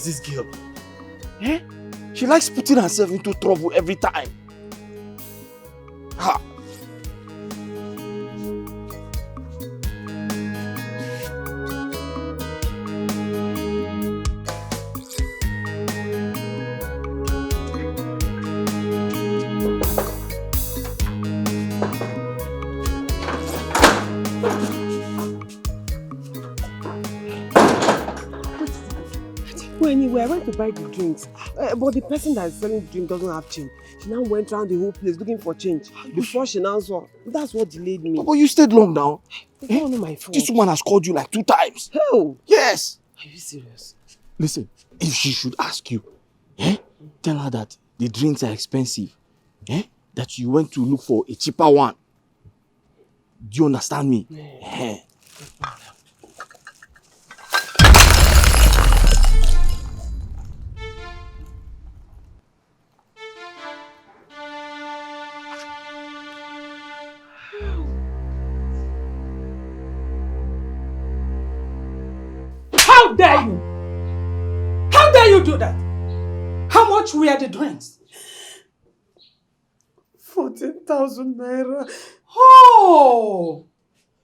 is this girl? Eh? She likes putting herself into trouble every time. Ha! Anyway, I went to buy the drinks, but the person that is selling the drink doesn't have change. She now went around the whole place looking for change. Before she now saw, that's what delayed me. But you stayed long now. It's not only my fault. This woman has called you like 2 times. Hell! Yes! Are you serious? Listen, if she should ask you, tell her that the drinks are expensive, that you went to look for a cheaper one. Do you understand me? Yeah. How dare you? How dare you do that? How much were the drinks? 14,000 naira. Oh!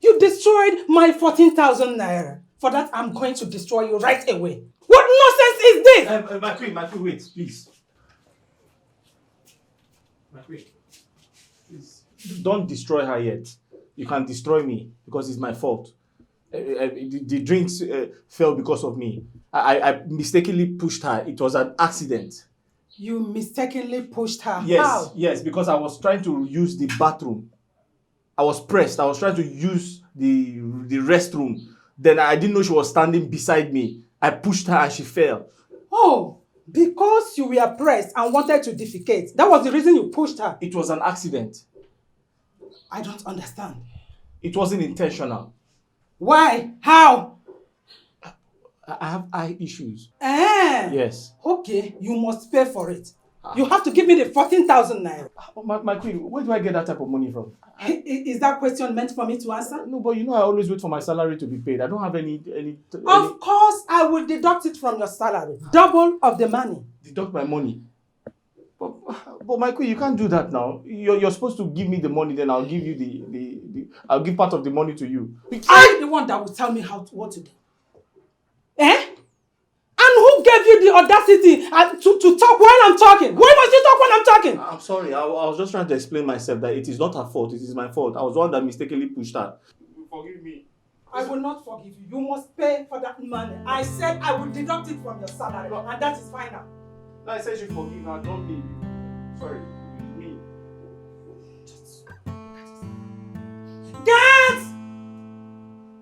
You destroyed my 14,000 naira. For that, I'm going to destroy you right away. What nonsense is this? My queen, wait, please. My queen, please. Don't destroy her yet. You can destroy me because it's my fault. The drinks fell because of me. I mistakenly pushed her. It was an accident. You mistakenly pushed her? Yes, How? yes, because I was trying to use the bathroom. I was pressed. I was trying to use the restroom. Then I didn't know she was standing beside me. I pushed her and she fell. Oh, because you were pressed and wanted to defecate. That was the reason you pushed her. It was an accident. I don't understand. It wasn't intentional. Why? How? I have eye issues. Yes. Okay, you must pay for it. You have to give me the 14,000 naira. My queen, where do I get that type of money from? Is that question meant for me to answer? No, but you know I always wait for my salary to be paid. I don't have any... Of course, I will deduct it from your salary. Double of the money. Deduct my money? But my queen, you can't do that now. You're supposed to give me the money, then I'll give you I'll give part of the money to you. I'm the one that will tell me what to do. And who gave you the audacity to talk while I'm talking? Why must you talk when I'm talking? I'm sorry. I was just trying to explain myself that it is not her fault. It is my fault. I was the one that mistakenly pushed her. Forgive me. I will not forgive you. You must pay for that money. I said I will deduct it from your salary, and that is final. I said you forgive her. Don't be. Sorry. Me. Dad!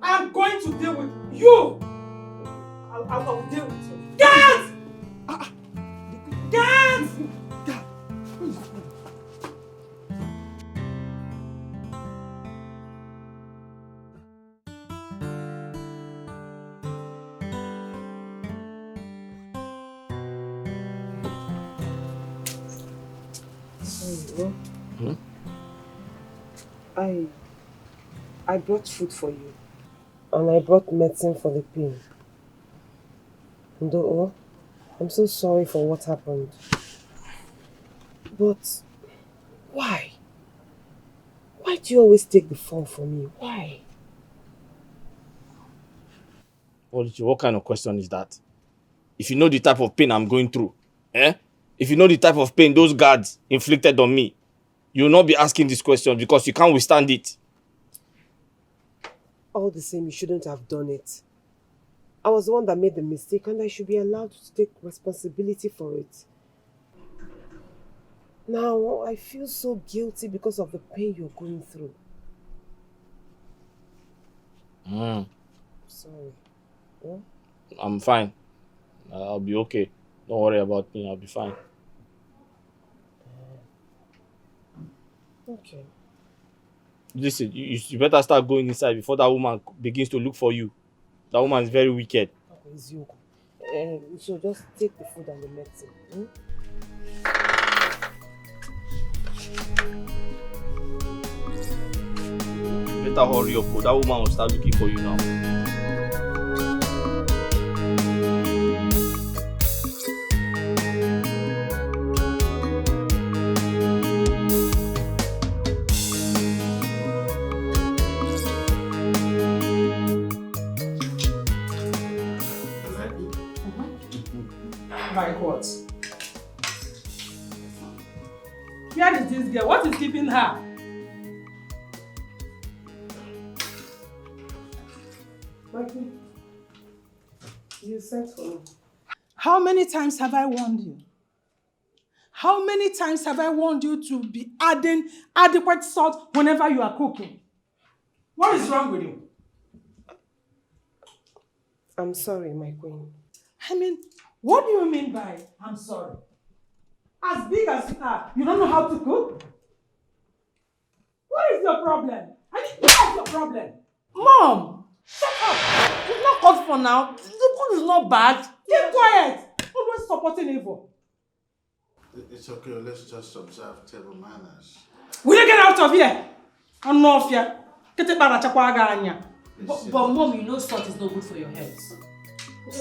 I'm going to deal with you. I will deal with you. Dad! Dad! I brought food for you. And I brought medicine for the pain. Ndo, I'm so sorry for what happened. But why? Why do you always take the fall for me? Why? What kind of question is that? If you know the type of pain I'm going through, if you know the type of pain those guards inflicted on me, you will not be asking this question because you can't withstand it. All the same, you shouldn't have done it. I was the one that made the mistake and I should be allowed to take responsibility for it. Now, I feel so guilty because of the pain you're going through. Sorry. Yeah? I'm fine. I'll be okay. Don't worry about me. I'll be fine. Okay. Listen, you better start going inside before that woman begins to look for you. That woman is very wicked. So just take the food and the medicine. Better hurry up, because that woman will start looking for you now. Where is this girl? What is keeping her? Mikey, you sent for me. How many times have I warned you? How many times have I warned you to be adding adequate salt whenever you are cooking? What is wrong with you? I'm sorry, my queen. I mean, what do you mean by I'm sorry? As big as you are, you don't know how to cook? What is your problem? I mean, what is your problem? Mom! Shut up! It's not called for now. The food is not bad. Keep quiet! Always supporting evil. It's okay, let's just observe table manners. Will you get out of here? I'm not here. Get it back at But Mom, you know salt is not good for your health.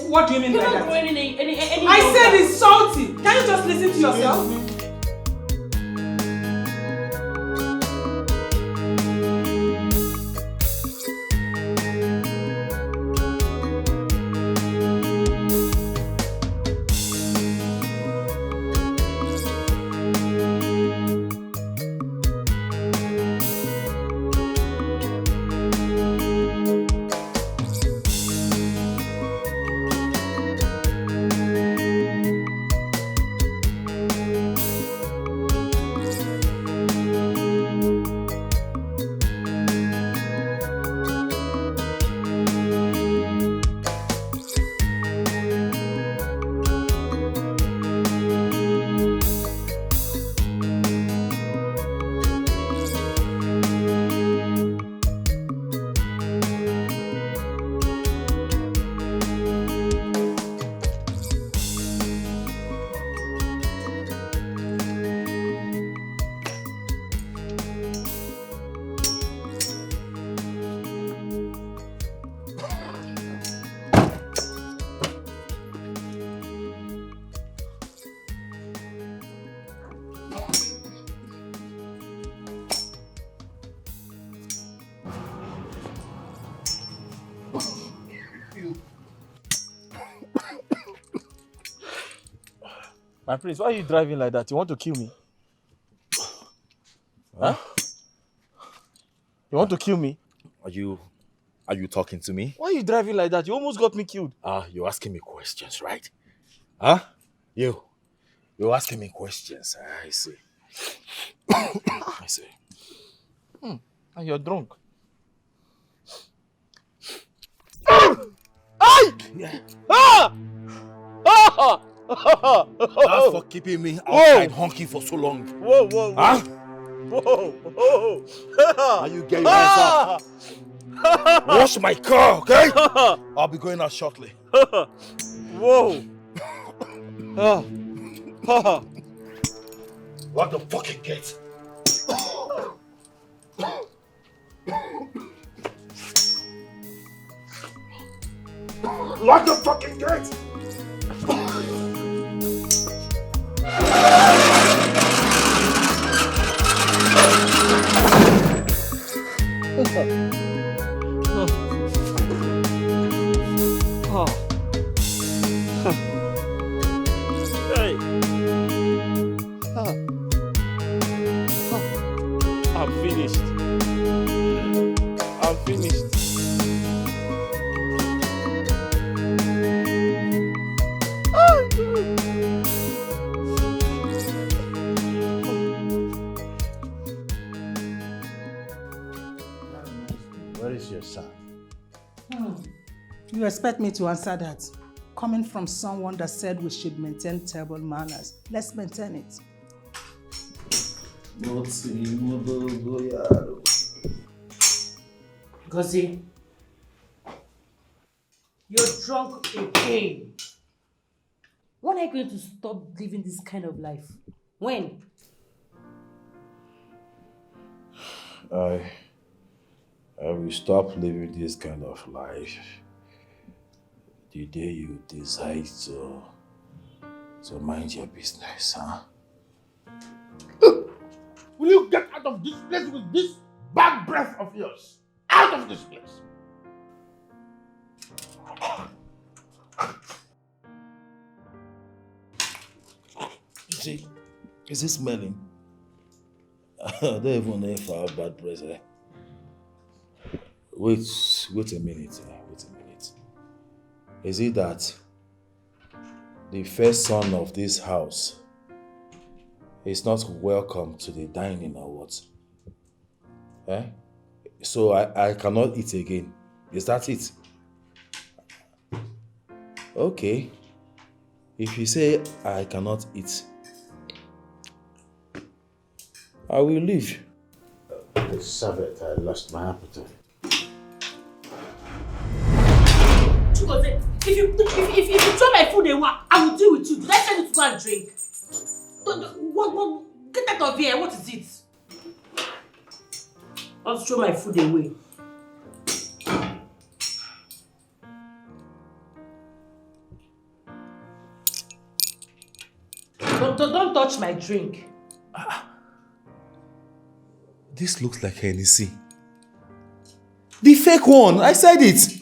What do you mean You're by not that? growing any I said it's salty. Can you just listen to yourself? My prince, why are you driving like that? You want to kill me? Huh? You want to kill me? Are you talking to me? Why are you driving like that? You almost got me killed. You're asking me questions, right? Huh? You're asking me questions. I see. I see. And you're drunk. Yeah. Ah! Ah! That's for keeping me outside honking for so long. Whoa, whoa, whoa. Huh? Whoa, whoa. Now you get your hands up. Wash my car, okay? I'll be going out shortly. Whoa. Lock the fucking gate. Lock the fucking gate. Hey. I'm finished. I'm finished. Where is your son? You expect me to answer that? Coming from someone that said we should maintain table manners. Let's maintain it. Gozi, you're drunk again. When are you going to stop living this kind of life? When? I will stop living this kind of life the day you decide to mind your business, huh? Will you get out of this place with this bad breath of yours? Out of this place! See, is it smelling? I don't even know if I have bad breath. Wait a minute. Wait a minute. Is it that the first son of this house is not welcome to the dining or what? Eh? So I cannot eat again. Is that it? Okay. If you say I cannot eat, I will leave. Serve it, I lost my appetite. If you throw my food away, I will deal with you. Did I tell you to go and drink? What, get out of here. What is it? I'll throw my food away. Don't touch my drink. This looks like Hennessy. The fake one, I said it.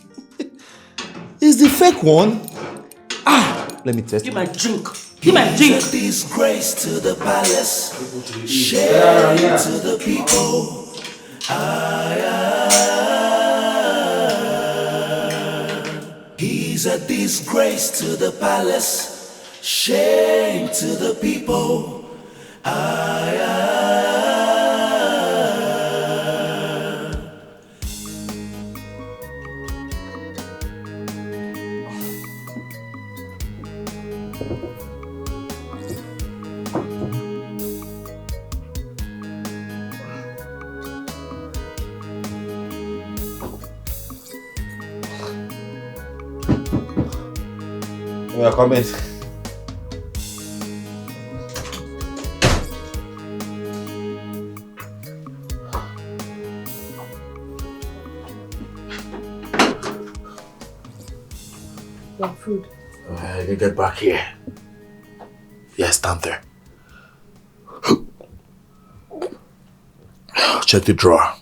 It's the fake one. Let me test. Give my drink. Give my drink. Disgrace to the palace, shame to the people. He's a disgrace to the palace, shame to the people. We are coming. Your food. You get back here. Yeah, stand there. Check the drawer.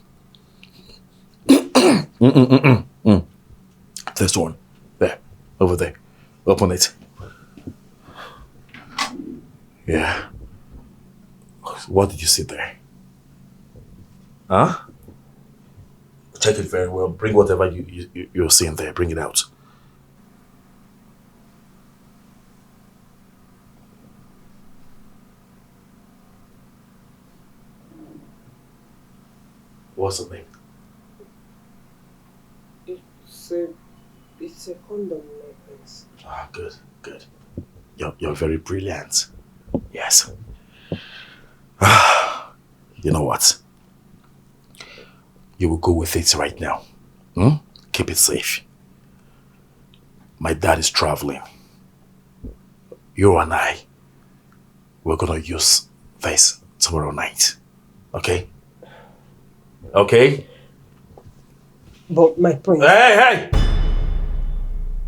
This one. There. Over there. Open it. Yeah. What did you see there? Huh? Check it very well. Bring whatever you're seeing there. Bring it out. What's the name? It's a condom necklace. Ah, good. You're very brilliant. Yes. You know what? You will go with it right now. Keep it safe. My dad is traveling. You and I, we're gonna use this tomorrow night. Okay? Okay? But my prince. Hey!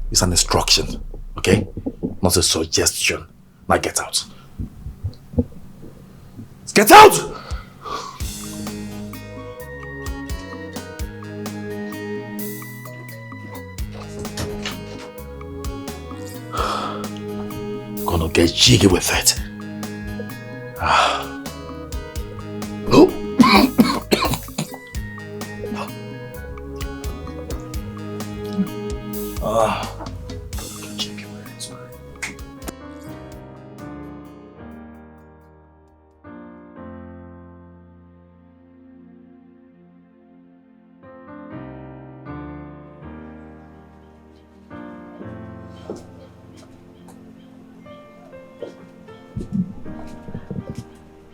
It's an instruction, okay? Not a suggestion. Now get out. Get out! Gonna get jiggy with it. Oh.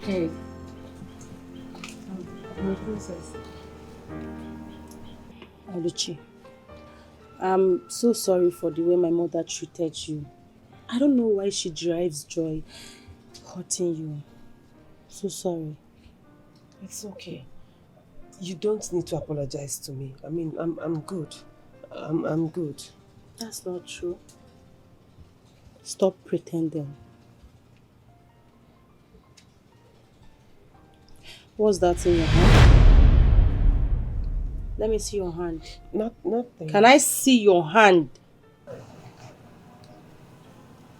Hey. My princess. Oluchi, I'm so sorry for the way my mother treated you. I don't know why she derives joy hurting you. So sorry. It's okay. You don't need to apologize to me. I mean, I'm good. I'm good. That's not true. Stop pretending. What's that in your hand? Let me see your hand. Nothing. Can I see your hand?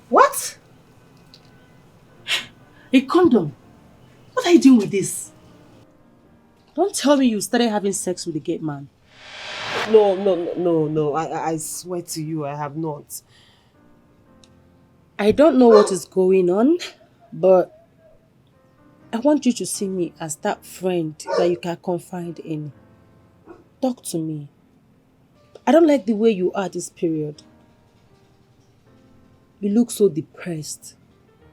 What? A condom? What are you doing with this? Don't tell me you started having sex with the gate man. No. I swear to you, I have not. I don't know what is going on, but I want you to see me as that friend that you can confide in. Talk to me. I don't like the way you are this period. You look so depressed.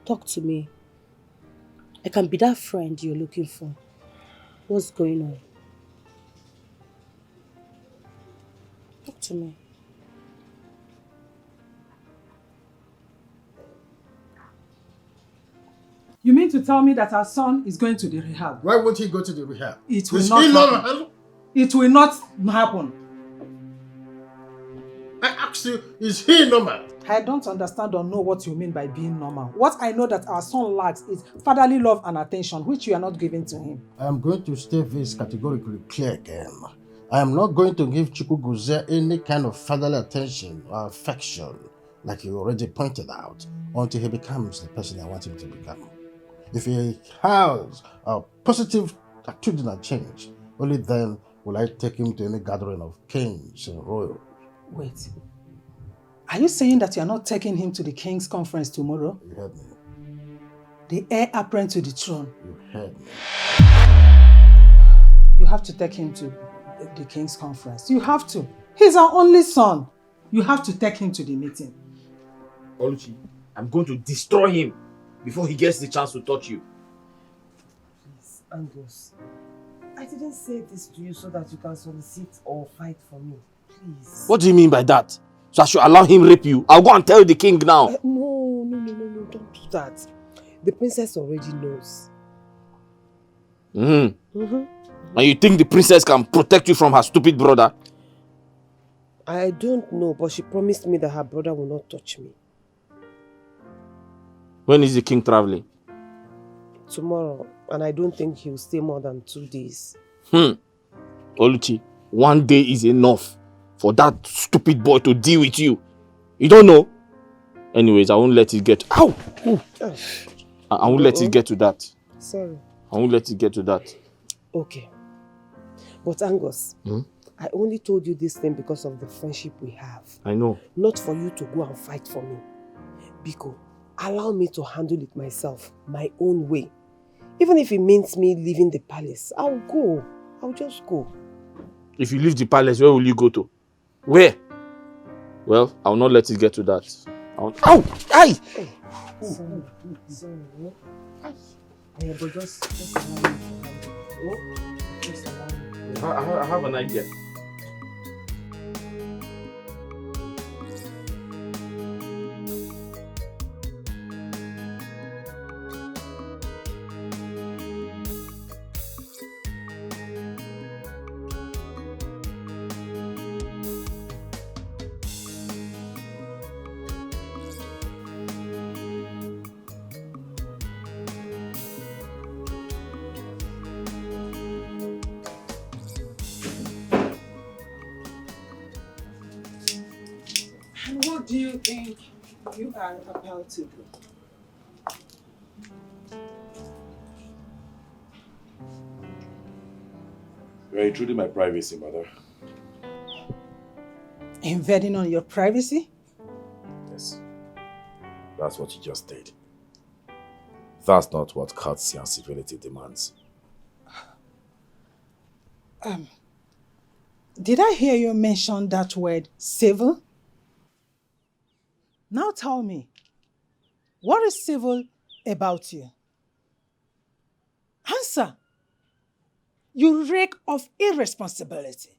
Talk to me. I can be that friend you're looking for. What's going on? Talk to me. You mean to tell me that our son is going to the rehab? Why won't he go to the rehab? It will Is not he happen. normal? It will not happen. I asked you, is he normal? I don't understand or know what you mean by being normal. What I know that our son lacks is fatherly love and attention, which you are not giving to him. I am going to state this categorically clear again. I am not going to give Chukwuguze any kind of fatherly attention or affection, like you already pointed out, until he becomes the person I want him to become. If he has a positive attitudinal change, only then will I take him to any gathering of kings and royals. Wait. Are you saying that you are not taking him to the king's conference tomorrow? You heard me. The heir apparent to the throne. You heard me. You have to take him to the king's conference. You have to. He's our only son. You have to take him to the meeting. Oluchi, I'm going to destroy him before he gets the chance to touch you. Please, Angus. I didn't say this to you so that you can solicit or fight for me. Please. What do you mean by that? So I should allow him rape you? I'll go and tell the king now. No, don't do that. The princess already knows. And you think the princess can protect you from her stupid brother? I don't know, but she promised me that her brother will not touch me. When is the king traveling? Tomorrow, and I don't think he'll stay more than 2 days. Oluchi, 1 day is enough for that stupid boy to deal with you. You don't know? Anyways, I won't let it get... Ow! I won't let it get to that. Sorry. I won't let it get to that. Okay. But Angus, I only told you this thing because of the friendship we have. I know. Not for you to go and fight for me. Biko, allow me to handle it myself, my own way. Even if it means me leaving the palace, I'll go. I'll just go. If you leave the palace, where will you go to? Where? Well, I'll not let it get to that. Ow! Aye! Sorry. Yeah, but just allow me to handle it. Just allow me. I have an idea. And what do you think you are about to do? You are intruding my privacy, mother. Invading on your privacy? Yes. That's what you just did. That's not what courtesy and civility demands. Did I hear you mention that word, civil? Now tell me, what is civil about you? Answer. You reek of irresponsibility.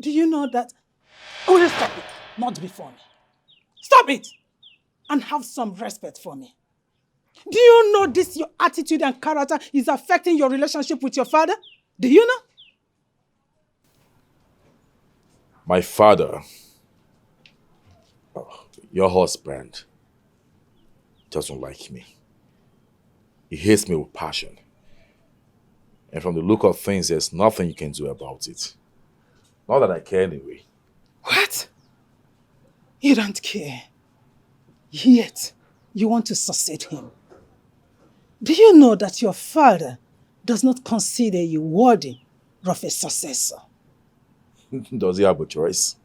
Do you know that? Oh, just stop it. Not before me. Stop it. And have some respect for me. Do you know this, your attitude and character is affecting your relationship with your father? Do you know? My father, your husband, doesn't like me. He hates me with passion. And from the look of things, there's nothing you can do about it. Not that I care anyway. What? You don't care. Yet, you want to succeed him. Do you know that your father does not consider you worthy of a successor. Does he have a choice?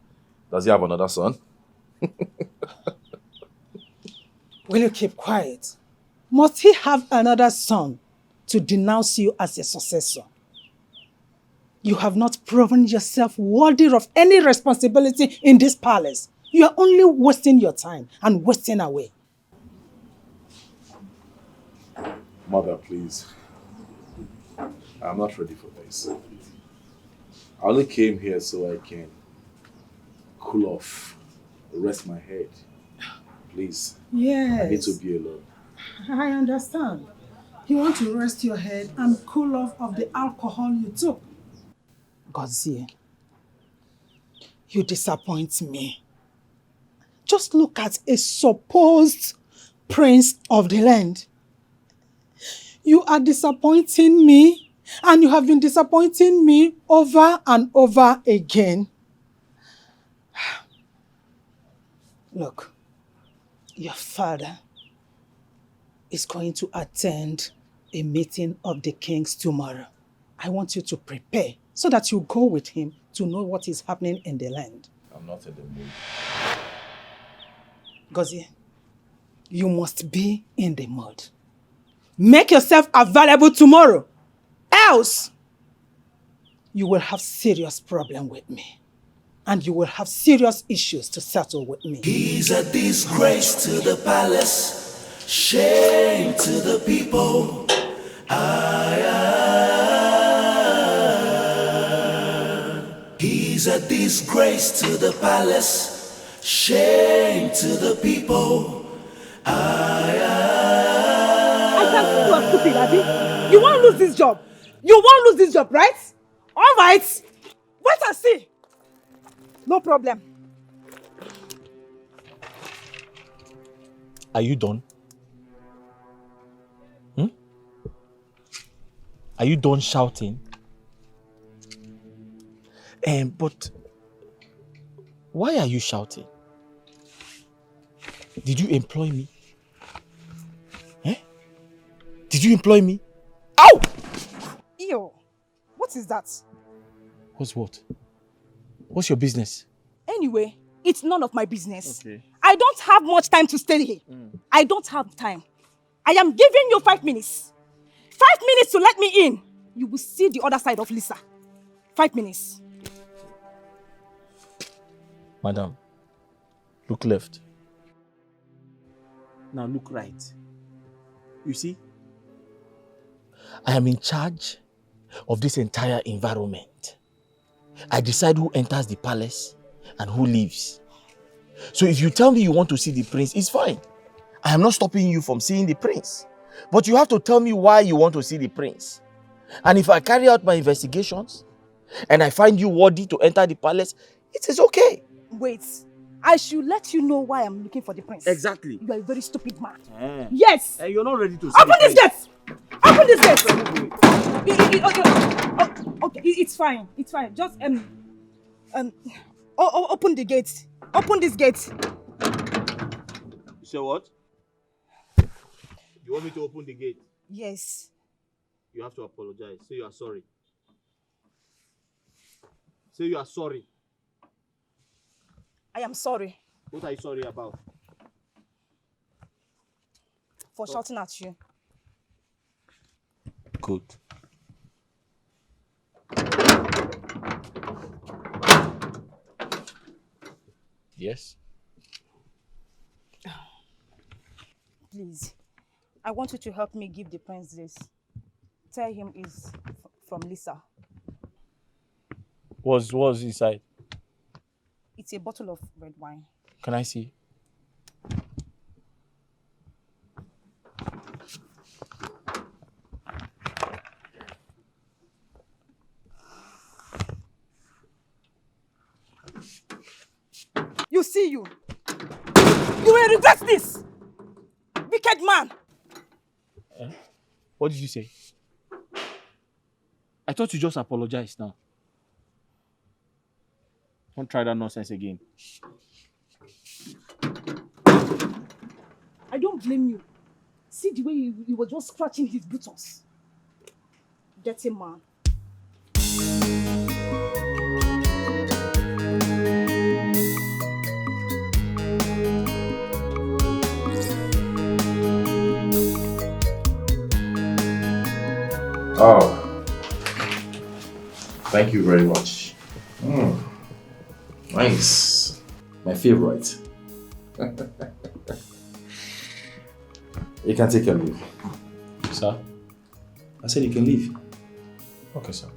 Does he have another son? Will you keep quiet? Must he have another son to denounce you as a successor? You have not proven yourself worthy of any responsibility in this palace. You are only wasting your time and wasting away. Mother, please. I'm not ready for this. I only came here so I can cool off, rest my head. Please. Yes. I need to be alone. I understand. You want to rest your head and cool off of the alcohol you took. Godzie, you disappoint me. Just look at a supposed prince of the land. You are disappointing me, and you have been disappointing me over and over again. Look, your father is going to attend a meeting of the kings tomorrow. I want you to prepare so that you go with him to know what is happening in the land. I'm not in the mood. Gozie, you must be in the mood. Make yourself available tomorrow. Else, you will have serious problem with me. And you will have serious issues to settle with me. He's a disgrace to the palace, shame to the people. He's a disgrace to the palace, shame to the people. I can see you are stupid, Abby. You won't lose this job. You won't lose this job, right? All right. Wait and see. No problem. Are you done? Are you done shouting? But why are you shouting? Did you employ me? Did you employ me? Ow! Ew. What is that? What's what? What's your business? Anyway, it's none of my business. Okay. I don't have much time to stay here. I don't have time. I am giving you 5 minutes. 5 minutes to let me in. You will see the other side of Lisa. 5 minutes. Madam, look left. Now look right. You see? I am in charge of this entire environment. I decide who enters the palace and who leaves. So if you tell me you want to see the prince, it's fine. I am not stopping you from seeing the prince. But you have to tell me why you want to see the prince. And if I carry out my investigations and I find you worthy to enter the palace, it is okay. Wait. I should let you know why I'm looking for the prince. Exactly. You are a very stupid man. Yes. You're not ready to see Open this gate! Open this gate! Okay, it's fine. It's fine. Just open the gate. Open this gate. You say what? You want me to open the gate? Yes. You have to apologize. Say you are sorry. Say you are sorry. I am sorry What are you sorry about? for shouting at you. Good. Yes? Please, I want you to help me give the prince this. Tell him it's from Lisa. What's inside? It's a bottle of red wine. Can I see? You see you. You will regret this. Wicked man. What did you say? I thought you just apologized now. Don't try that nonsense again. I don't blame you. See the way you were just scratching his buttons. dirty man. Oh, thank you very much. Nice. My favorite. You can take your leave. Sir? I said you can leave. Okay, sir.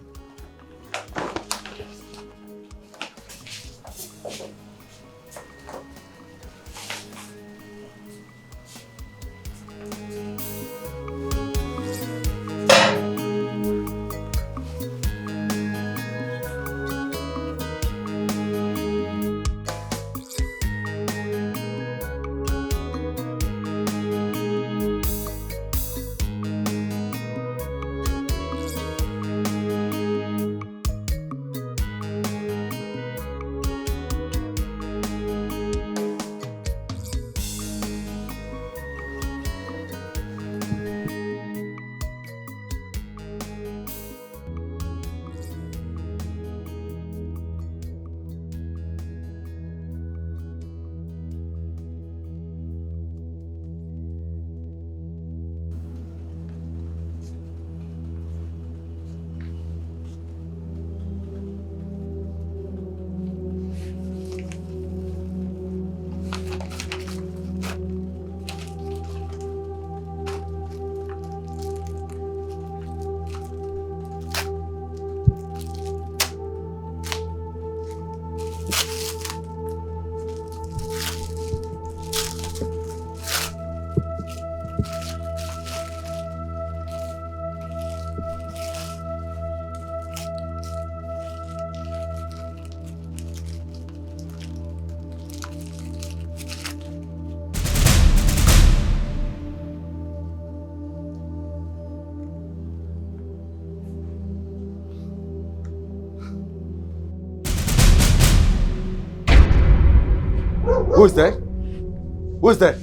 Who is there? Who is there?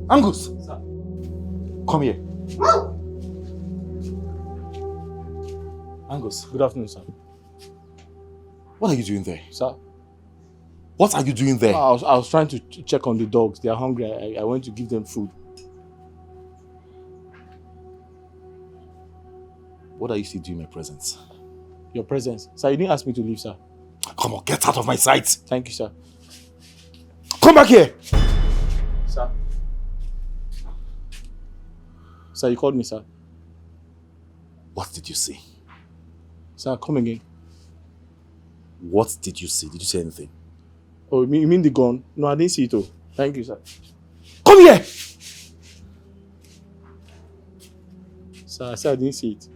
Angus! Sir. Come here. Angus, Good afternoon, sir. what are you doing there? Sir? What are you doing there? I was trying to check on the dogs. They are hungry. I went to give them food. What are you still doing in my presence? Your presence. Sir, you didn't ask me to leave, sir. Come on, get out of my sight! Thank you, sir. Come back here! Sir? Sir, you called me, sir. What did you see? Sir, come again. What did you see? Did you say anything? Oh, you mean the gun? No, I didn't see it. Oh. Thank you, sir. Come here! Sir, I said I didn't see it.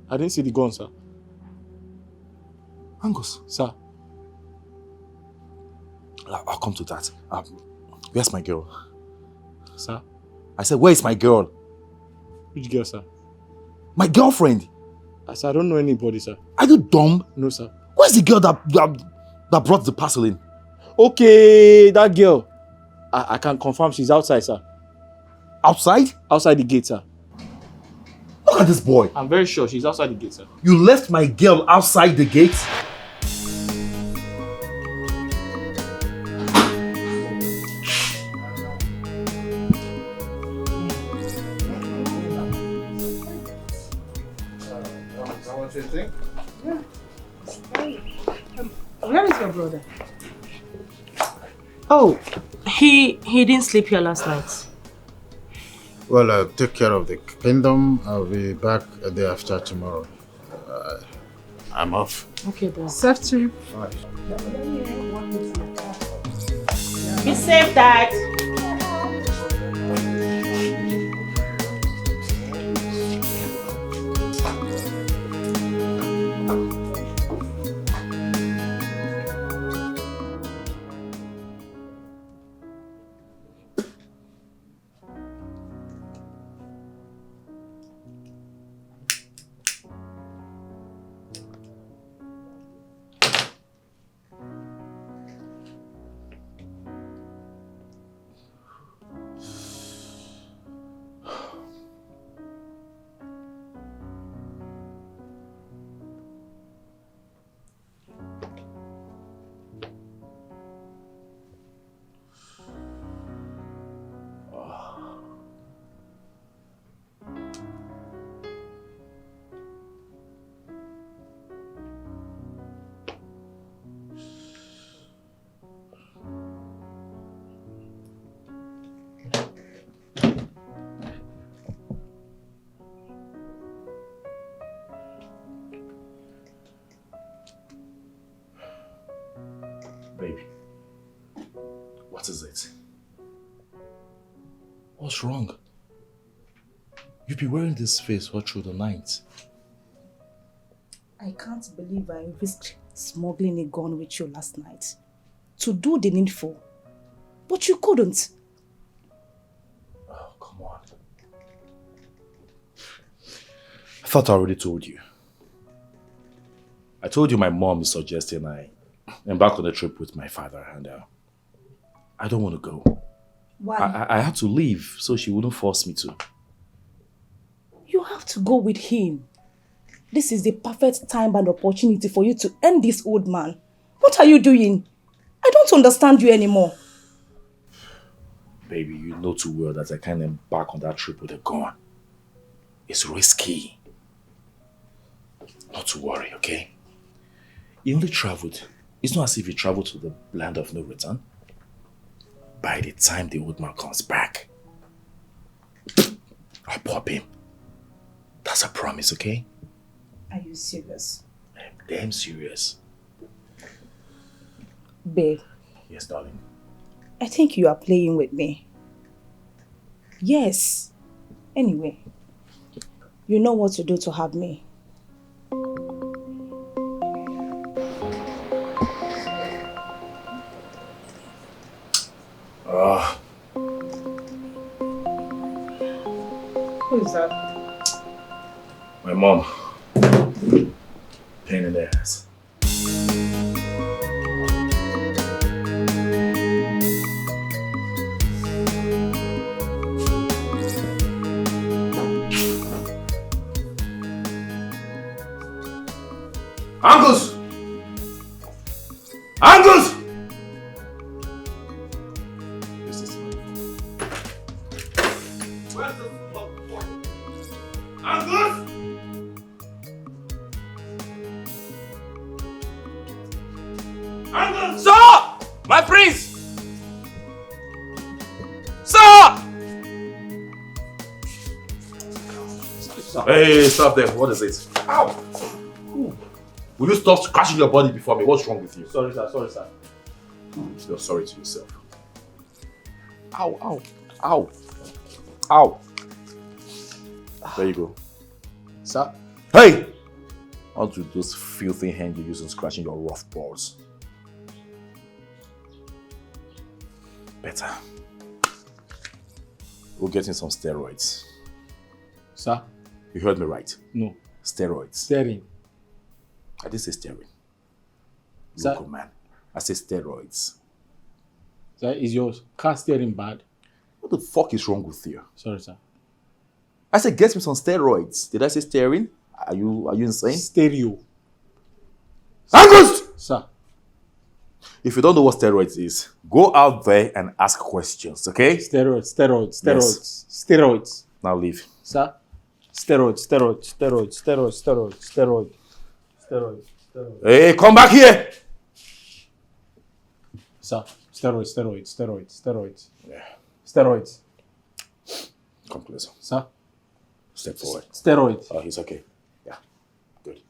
I didn't see the gun, sir. Angus. Sir. I'll come to that. Where's my girl? Sir? I said, where is my girl? Which girl, sir? My girlfriend! Sir, I don't know anybody, sir. Are you dumb? No, sir. Where's the girl that brought the parcel in? Okay, that girl. I can confirm she's outside, sir. Outside? Outside the gate, sir. Look at this boy. I'm very sure she's outside the gate, sir. You left my girl outside the gate? Where is your brother? Oh, he didn't sleep here last night. Well, take care of the kingdom. I'll be back a day after tomorrow. I'm off. Okay, then. Safe trip. Be safe, Dad. What is it? What's wrong? You've been wearing this face all through the night. I can't believe I risked smuggling a gun with you last night to do the needful, but you couldn't. Oh, come on. I thought I already told you. I told you my mom is suggesting I embark on a trip with my father, and I don't want to go. Why? I had to leave so she wouldn't force me to. You have to go with him. This is the perfect time and opportunity for you to end this old man. What are you doing? I don't understand you anymore. Baby, you know too well that I can't embark on that trip with a gun. It's risky. Not to worry, okay? He only traveled. It's not as if he traveled to the land of no return. By the time the old man comes back, I'll pop him. That's a promise, okay? Are you serious? I'm damn serious. Babe, Yes, darling. I think you are playing with me. Yes. Anyway, you know what to do to have me. Who is that? My mom. Pain in the ass. Angus! Angus! Where's this man? Where's the fuck? Angus! Angus! Sir! My prince! Sir! Hey, stop there. What is it? Ow! Will you stop scratching your body before me? What's wrong with you? Sorry, sir. Sorry, sir. You're sorry to yourself. Ow, ow, ow, ow. There you go. Sir? Hey! How do those filthy hands you're using scratching your rough balls? Better. We'll get in some steroids. Sir? You heard me right. No. Steroids. Staring. I didn't say steroid. Sir? Local man. I said steroids. Sir, is your car steering bad? What the fuck is wrong with you? Sorry, sir. I said get me some steroids. Did I say steering? Are you insane? Stereo. Angus! Sir. If you don't know what steroids is, go out there and ask questions, okay? Steroids, steroids, steroids, Yes. steroids. Now leave. Sir? Steroids, steroids, steroids, steroids, steroids, steroids, steroids, steroids. Hey, come back here! Sir, steroids, steroids, steroids, steroids, Yeah. steroids. Come closer. Sir? Step forward. Steroids, Oh, he's okay. Yeah. Good.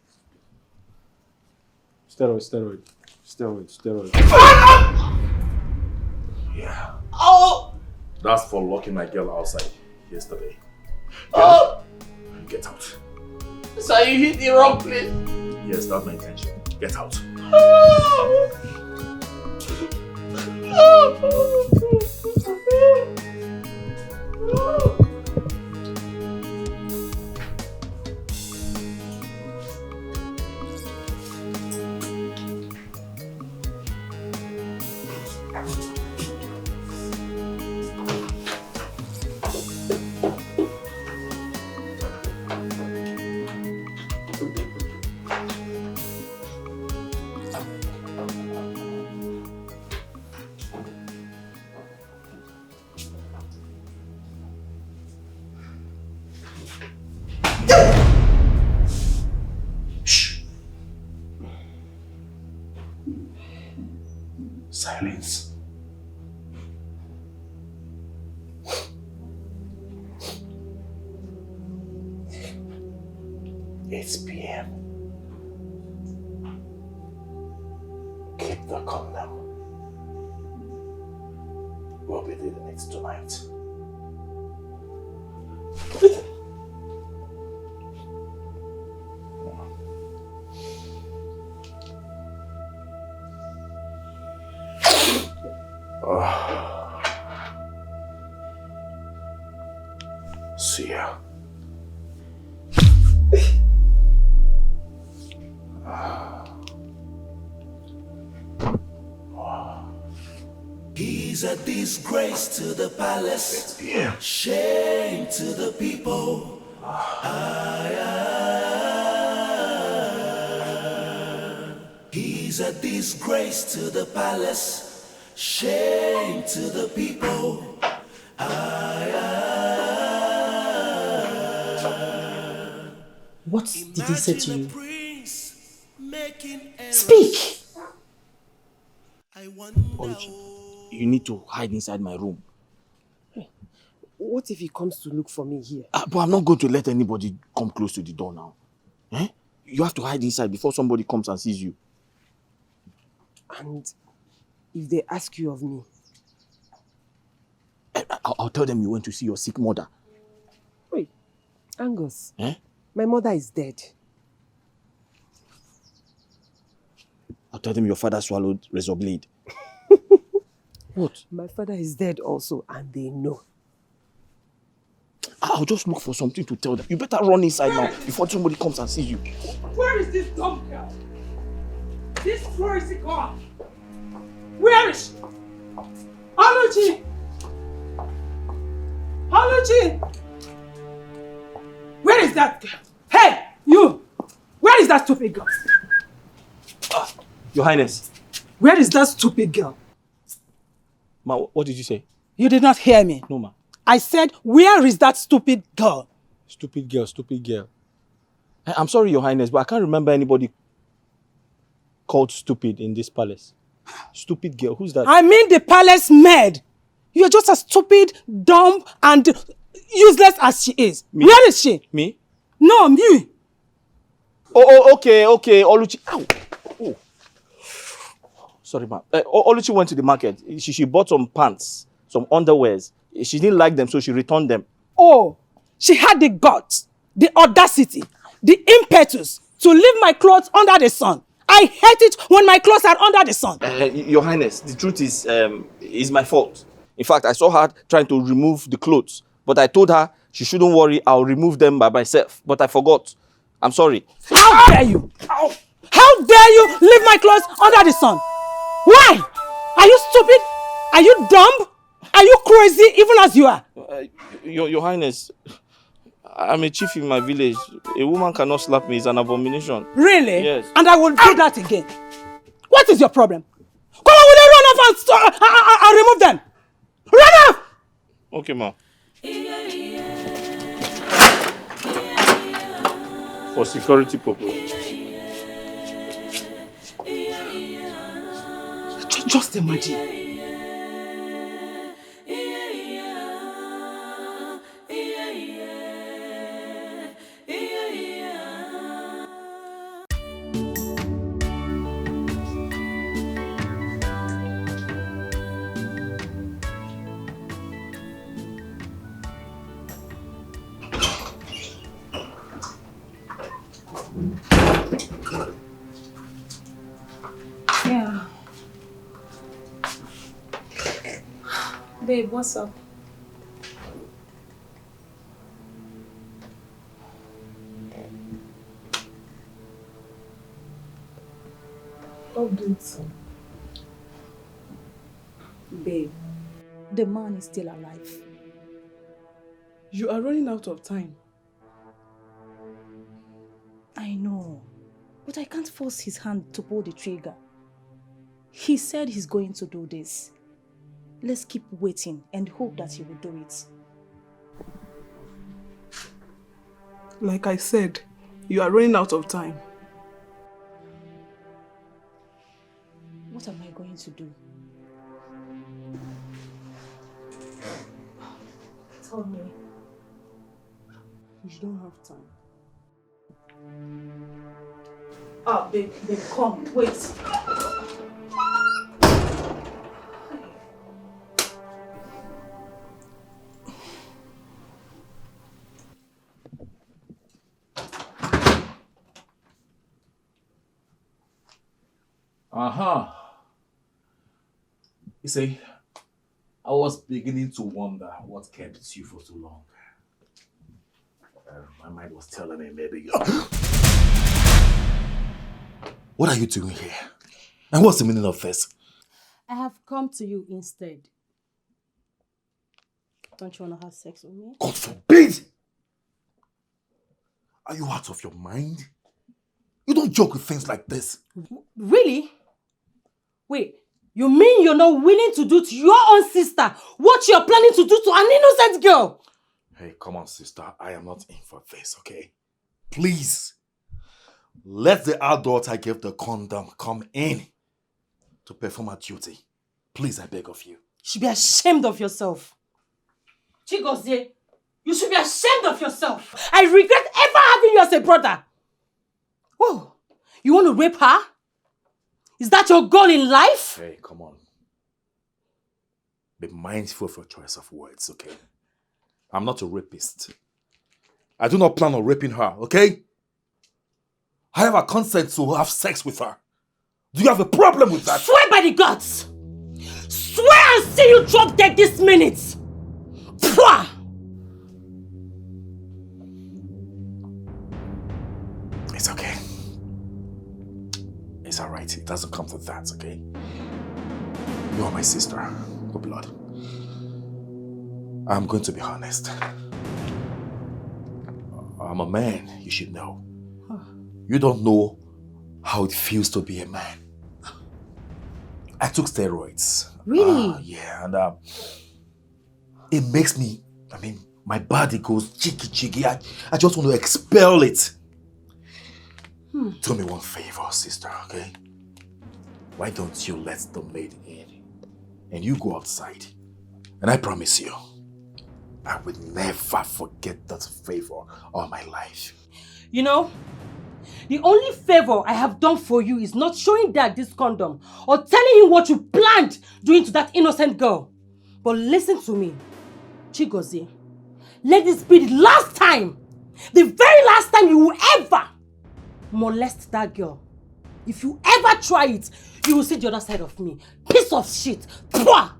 steroids, steroids, steroids, steroids. Yeah. Oh! That's for locking my girl outside yesterday. Oh! Get out. Sir, you hit the wrong place. Yes, that's my intention. Get out. Silence. It's PM. Keep the condom. birthday next tonight. See ya. He's a disgrace to the palace, shame to the people. He's a disgrace to the palace, shame to the people. What did he say to you? Speak! Oluchi, you need to hide inside my room. What if he comes to look for me here? But I'm not going to let anybody come close to the door now. Eh? You have to hide inside before somebody comes and sees you. And if they ask you of me? I'll tell them you went to see your sick mother. Wait, Angus, Eh? my mother is dead. I'll tell them your father swallowed razor blade. What? My father is dead also, and they know. I'll just look for something to tell them. You better run inside now before somebody comes and sees you. Where is this dumb girl? This crazy girl. Where is she? Oluchi! Oluchi! Where is that girl? Hey, you! Where is that stupid girl? Your Highness. Where is that stupid girl? Ma, what did you say? You did not hear me. No, ma. I said, where is that stupid girl? Stupid girl, stupid girl. I'm sorry, Your Highness, but I can't remember anybody called stupid in this palace. Stupid girl, who's that? I mean the palace maid. You're just as stupid, dumb, and useless as she is. Me? Where is she? Me? No, me. Okay. Oluchi. Ow. Oh. Sorry, ma. Oluchi went to the market. She bought some pants, some underwears. She didn't like them, so she returned them. Oh, she had the guts, the audacity, the impetus to leave my clothes under the sun. I hate it when my clothes are under the sun. Your Highness, the truth is, it's my fault. In fact, I saw her trying to remove the clothes, but I told her she shouldn't worry, I'll remove them by myself. But I forgot. I'm sorry. How dare you? Ow. How dare you leave my clothes under the sun? Why? Are you stupid? Are you dumb? Are you crazy even as you are? Your Highness, I'm a chief in my village. A woman cannot slap me. It's an abomination. Really? Yes. And I will do that again. What is your problem? Come on, will you run off and remove them? Run off! Okay, ma. For security purpose. Just imagine. Yeah. Babe, what's up? Updates. Babe, the man is still alive. You are running out of time. I know, but I can't force his hand to pull the trigger. He said he's going to do this. Let's keep waiting and hope that he will do it. Like I said, you are running out of time. What am I going to do? Tell me. You don't have time. Ah, babe, come, wait. Uh-huh. You see, I was beginning to wonder what kept you for so long. My mind was telling me maybe What are you doing here? And what's the meaning of this? I have come to you instead. Don't you want to have sex with me? God forbid! Are you out of your mind? You don't joke with things like this. Really? Wait, you mean you're not willing to do to your own sister what you're planning to do to an innocent girl? Hey, come on, sister. I am not in for this, okay? Please. Let the adult I gave the condom come in to perform her duty. Please, I beg of you. You should be ashamed of yourself. Chigozie, you should be ashamed of yourself. I regret ever having you as a brother. Oh, you want to rape her? Is that your goal in life? Hey, come on. Be mindful of your choice of words, okay? I'm not a rapist. I do not plan on raping her, okay? I have a consent to have sex with her. Do you have a problem with that? Swear by the gods! Swear and see you drop dead this minute! Pwah! It's okay. It's alright. It doesn't come to that, okay? You are my sister, good blood. I'm going to be honest. I'm a man, you should know. You don't know how it feels to be a man. I took steroids. Really? Yeah, and it makes me, my body goes cheeky. I just want to expel it. Do me one favor, sister, okay? Why don't you let the maid in and you go outside? And I promise you, I will never forget that favor all my life. You know, the only favor I have done for you is not showing Dad this condom or telling him what you planned doing to that innocent girl. But listen to me, Chigozie. Let this be the last time, the very last time you will ever molest that girl. If you ever try it, you will see the other side of me. Piece of shit. Pwah!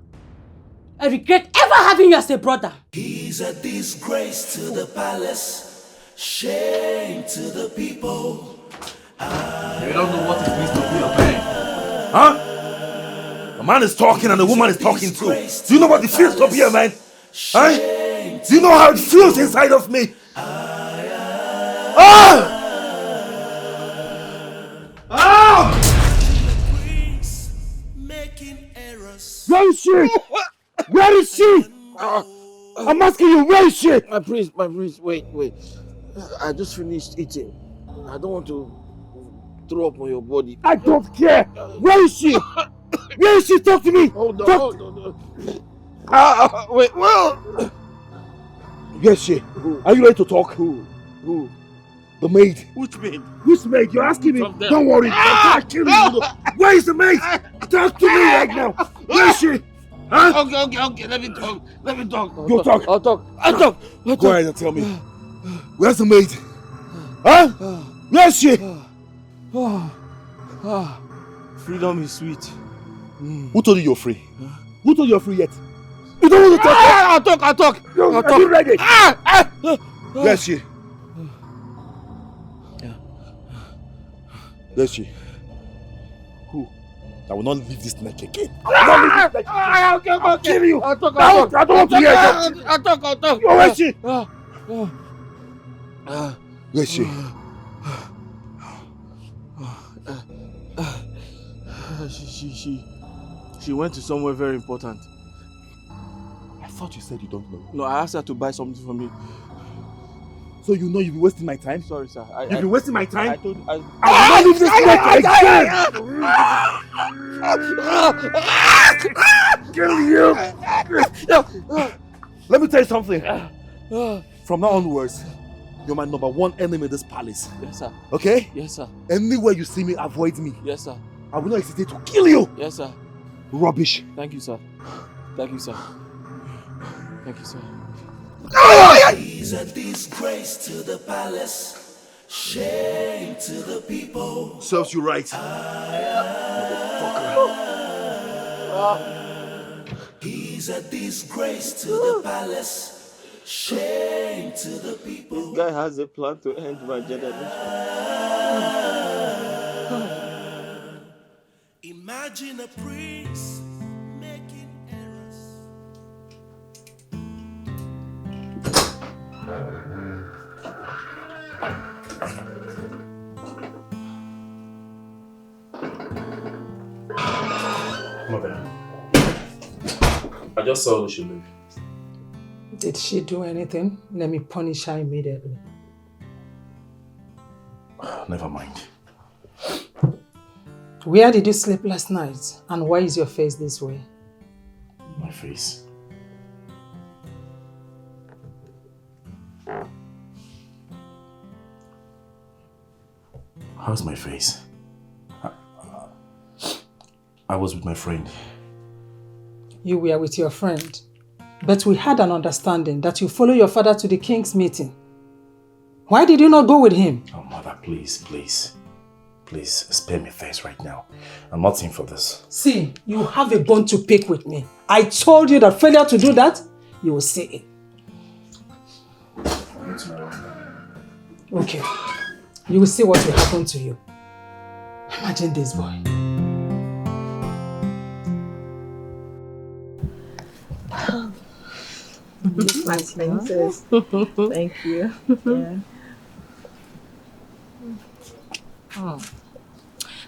I regret ever having you as a brother. He's a disgrace to the palace, shame to the people. You don't know what it means to be a man. Huh? A man is talking and a woman is talking too. Do you know what it feels to be a man? Huh? Do you know how it feels inside of me? Ah! Where is she? Where is she? I'm asking you, where is she? My priest, wait. I just finished eating. I don't want to throw up on your body. I don't care. Where is she? Where is she? Talk to me. Hold on. Wait, well. Where is she? Who? Are you ready to talk? Who? The maid. Which maid? Which maid? You're asking me. Don't worry. I'll kill you. Where is the maid? Talk to me right now. Where is she? Huh? Okay. Let me talk. You talk. I'll talk. Go ahead and tell me. Where's the maid? Huh? Where is she? Freedom is sweet. Who told you you're free? Who told you you're free yet? You don't want to talk? I'll talk. Are you ready? Where is she? Where is she? Who? I will not leave this neck again. I'll kill you. I'll talk. I don't want to hear it. I'll talk. Where is she? Where is she? She went to somewhere very important. I thought you said you don't know. No, I asked her to buy something for me. So you know you've been wasting my time? Sorry, sir. You've been wasting my time? I told you. I will not leave this neck again! Kill you! Let me tell you something. From now onwards, you're my number one enemy in this palace. Yes, sir. Okay? Yes, sir. Anywhere you see me, avoid me. Yes, sir. I will not hesitate to kill you! Yes, sir. Rubbish. Thank you, sir. Thank you, sir. Thank you, sir. He's a disgrace to the palace, Shame to the people. Serves you right. He's a disgrace to the palace. Shame to the people. This guy has a plan to end my generation. Imagine a prince making errors. Mother, I just saw Lucy leave. Did she do anything? Let me punish her immediately. Never mind. Where did you sleep last night? And why is your face this way? My face. How's my face? I was with my friend. You were with your friend. But we had an understanding that you follow your father to the king's meeting. Why did you not go with him? Oh, Mother, please, please. Please, spare me face right now. I'm not in for this. See, you have a bone to pick with me. I told you that failure to do that, you will see it. Okay. You will see what will happen to you. Imagine this boy. My princess. Thank you. Yeah. Oh.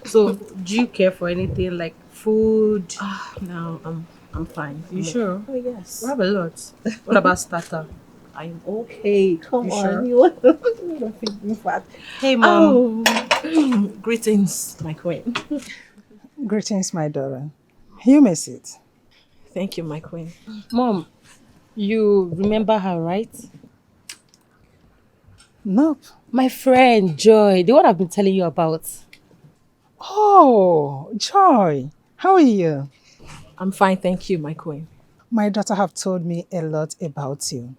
So, do you care for anything like food? No, I'm fine. You sure? Oh yes. We have a lot. What about starter? I'm okay. Come You on. sure? You want to feed me fat? Hey, Mom. Oh. Greetings, my queen. Greetings, my daughter. You may sit. Thank you, my queen. Mom, you remember her, right? Nope. My friend, Joy, the one I've been telling you about. Oh, Joy. How are you? I'm fine, thank you, my queen. My daughter have told me a lot about you.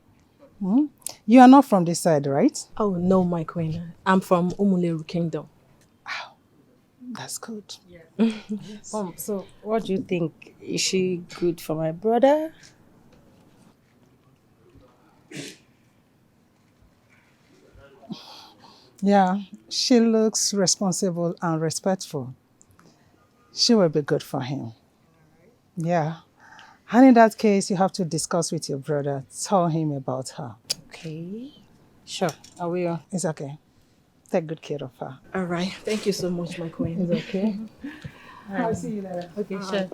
Hmm? You are not from this side, right? Oh, no, my queen. I'm from Umuleru Kingdom. That's good. Yes. Mom, so what do you think? Is she good for my brother? Yeah, she looks responsible and respectful. She will be good for him. Yeah. And in that case, you have to discuss with your brother. Tell him about her. Okay. Sure, I will. It's okay. Take good care of her. All right. Thank you so much, my queen. It's okay. I'll see you later. Okay, sure.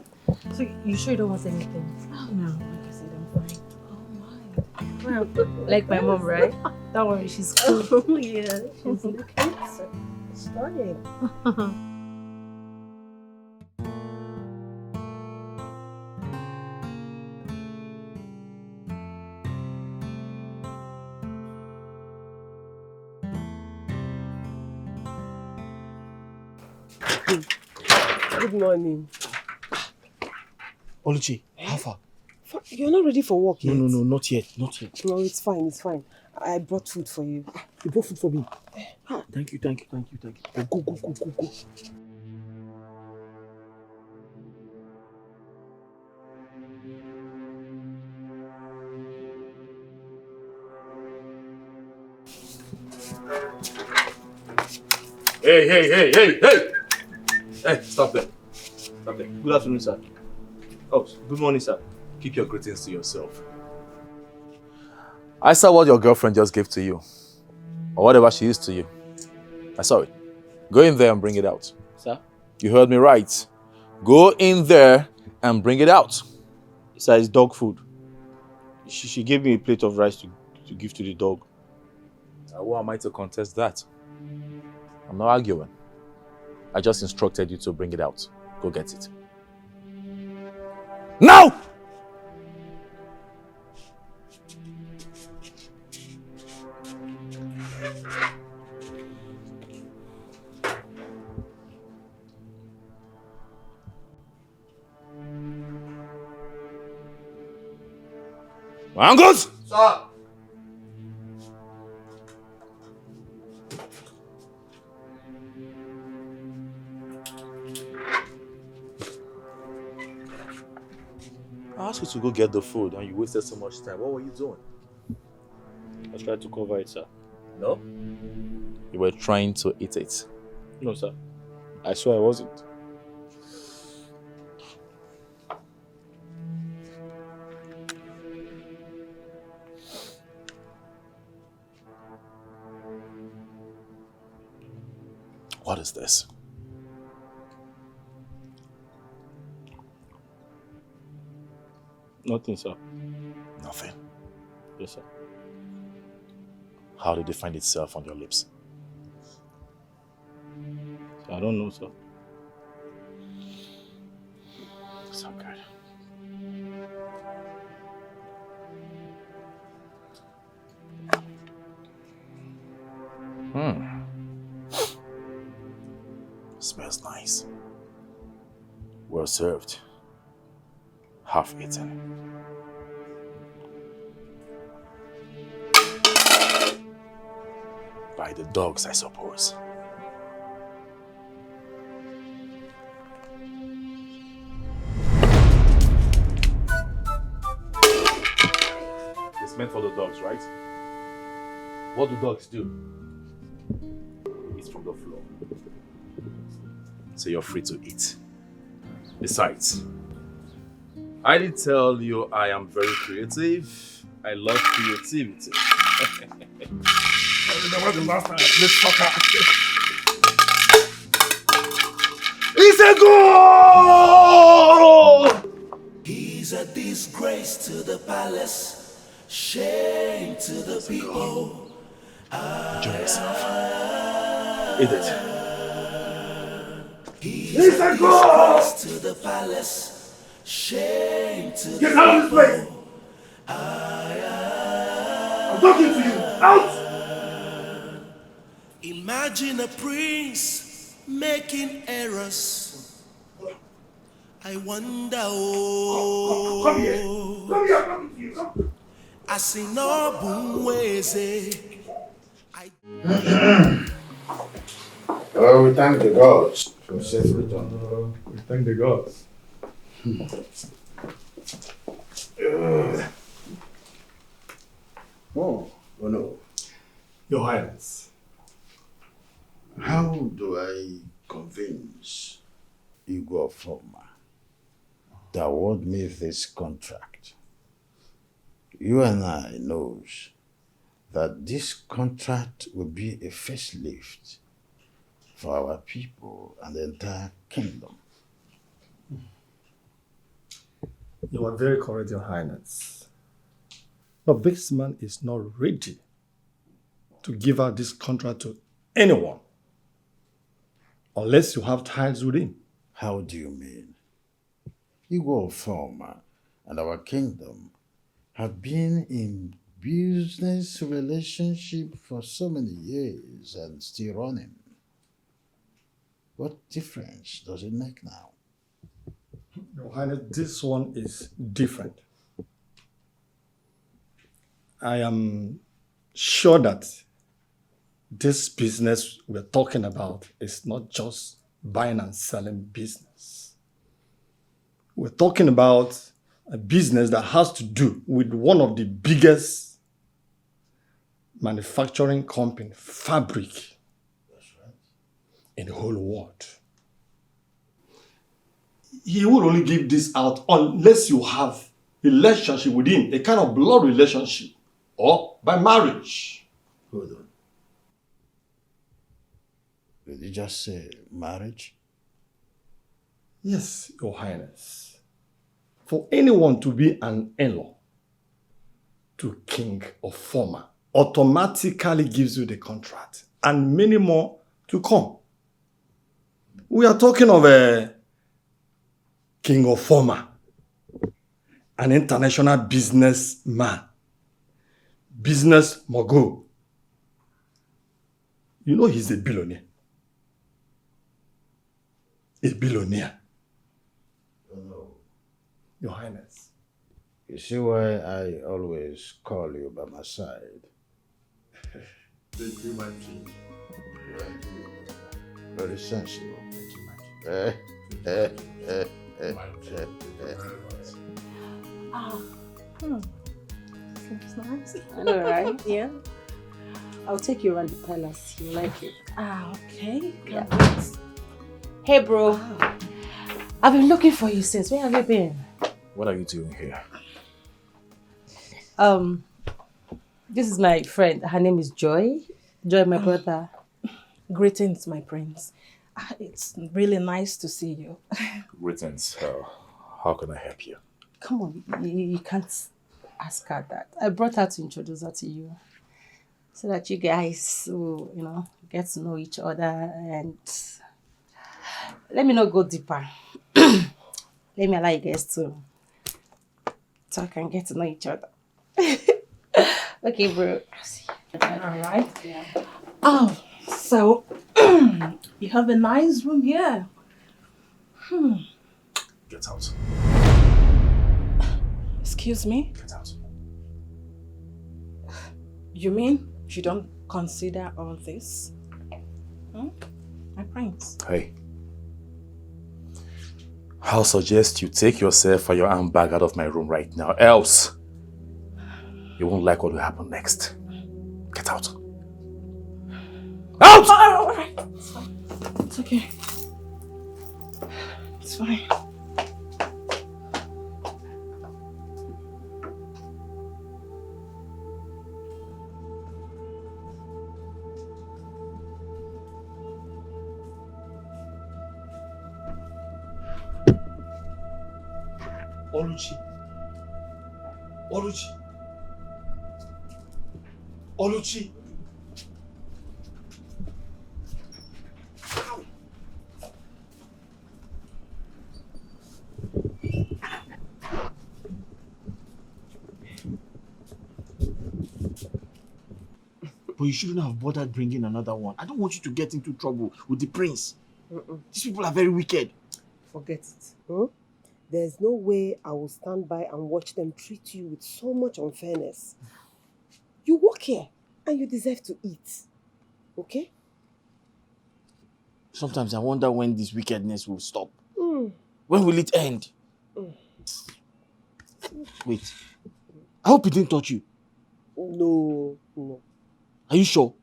So you sure you don't want anything? Oh, no. Like I said, I'm fine. Well, like my mom, right? Don't worry, she's cool. Oh, yeah. She's looking stunning. Good morning. Oluchi, how far? You're not ready for work yet? No, not yet, not yet. No, it's fine, it's fine. I brought food for you. You brought food for me. Thank you. Oh, go. Hey! Hey, stop there. Good afternoon, sir. Oh, good morning, sir. Keep your greetings to yourself. I saw what your girlfriend just gave to you. Or whatever she is to you. I saw it. Go in there and bring it out. Sir? You heard me right. Go in there and bring it out. Sir, it's dog food. She gave me a plate of rice to give to the dog. Who am I to contest that? I'm not arguing. I just instructed you to bring it out. Go get it. Now! Angus! Sir! asked you to go get the food and you wasted so much time. What were you doing? I tried to cover it, sir. No? You were trying to eat it. No, sir. I swear I wasn't. What is this? Nothing, sir. Nothing. Yes, sir. How did it find itself on your lips? I don't know, sir. So good. Smells nice. Well served. Half eaten. By the dogs, I suppose. It's meant for the dogs, right? What do dogs do? Eat from the floor. So you're free to eat. Besides, I did tell you I am very creative. I love creativity. I remember the last time I played soccer. It's a goal! He's a disgrace to the palace, shame to the people. Enjoy yourself. Eat it. He's a disgrace to the palace, shame to the people. Get out of this place! I'm talking to you! Out! Imagine a prince making errors. I wonder, Come here! Come here! Come to you! Come. I see no boomweze. Well, we thank the gods for safe return. We thank the gods. Oh no. Your Highness. How do I convince Igor Forma that award me this contract? You and I knows that this contract will be a facelift for our people and the entire kingdom. You are very correct, Your Highness. But this man is not ready to give out this contract to anyone unless you have ties with him. How do you mean? Igor Forma and our kingdom have been in business relationship for so many years and still running. What difference does it make now? Your Highness, this one is different. I am sure that this business we're talking about is not just buying and selling business. We're talking about a business that has to do with one of the biggest manufacturing company, fabric, in the whole world. He will only give this out unless you have a relationship with him, a kind of blood relationship, or by marriage. Hold on. Did you just say marriage? Yes, Your Highness. For anyone to be an in-law to King or Former automatically gives you the contract, and many more to come. We are talking of a King of Former, an international businessman, business mogul. You know he's a billionaire. A billionaire. Oh, no. Your Highness. You see why I always call you by my side? Thank you, my king. Very sensible. Thank you, my king. Seems nice. I know, right? Yeah. I'll take you around the palace. You like it? Okay. Yeah. Hey, bro. I've been looking for you since. Where have you been? What are you doing here? This is my friend. Her name is Joy. Joy, my brother. Greetings, my prince. It's really nice to see you. Greetings. How can I help you? Come on, you can't ask her that. I brought her to introduce her to you. So that you guys will, get to know each other and let me not go deeper. Let me allow you guys to talk and get to know each other. Okay, bro. All right. Yeah. Oh, so you have a nice room here. Get out. Excuse me? Get out. You mean you don't consider all this? My prince. Hey. I'll suggest you take yourself and your handbag out of my room right now, else you won't like what will happen next. Get out. Out! All right. It's fine. It's okay. It's fine. Oluchi. Oluchi. Oluchi. But you shouldn't have bothered bringing another one. I don't want you to get into trouble with the prince. These people are very wicked. Forget it. There's no way I will stand by and watch them treat you with so much unfairness. You work here and you deserve to eat. Okay? Sometimes I wonder when this wickedness will stop. When will it end? Wait. I hope he didn't touch you. No. Are you sure?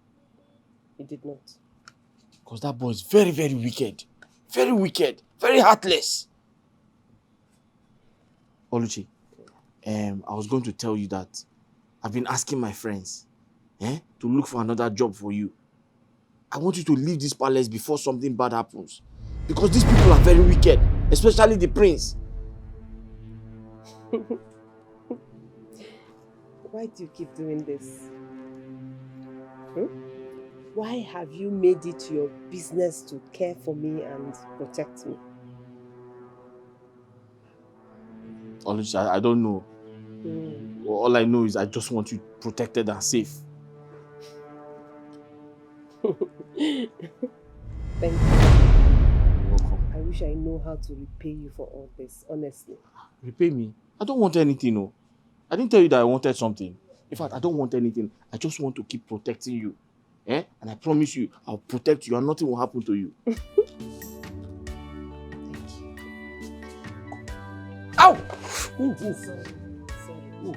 He did not. Because that boy is very, very wicked. Very wicked. Very heartless. Oluchi, I was going to tell you that I've been asking my friends to look for another job for you. I want you to leave this palace before something bad happens. Because these people are very wicked, especially the prince. Why do you keep doing this? Why have you made it your business to care for me and protect me? Oluchi, I don't know. All I know is I just want you protected and safe. Thank you. You're welcome. I wish I know how to repay you for all this, honestly. Repay me? I don't want anything, no. I didn't tell you that I wanted something. In fact, I don't want anything. I just want to keep protecting you. And I promise you, I'll protect you and nothing will happen to you. Thank you. Ow! Sorry. Ooh.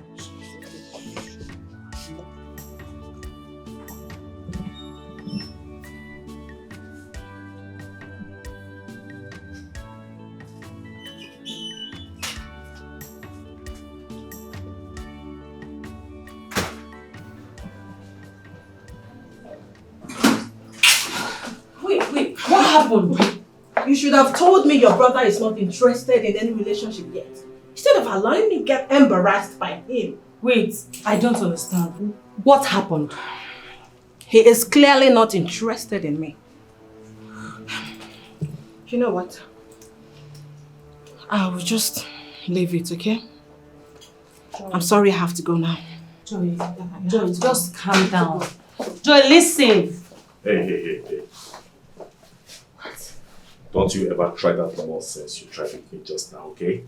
Wait, what happened? You should have told me your brother is not interested in any relationship yet. Instead of allowing me get embarrassed by him. Wait, I don't understand. What happened? He is clearly not interested in me. You know what? I will just leave it, okay? I'm sorry I have to go now. Joy, just calm down. Joy, listen. Hey. What? Don't you ever try that nonsense you tried with me just now, okay?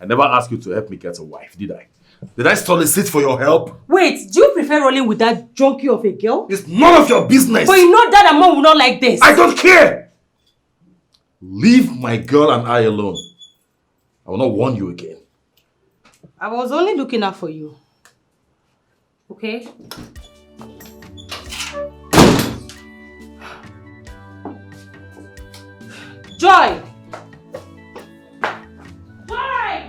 I never asked you to help me get a wife, did I? Did I solicit for your help? Wait, do you prefer rolling with that junkie of a girl? It's none of your business! But you know Dad and Mom will not like this. I don't care! Leave my girl and I alone. I will not warn you again. I was only looking out for you. Okay? Joy! Joy!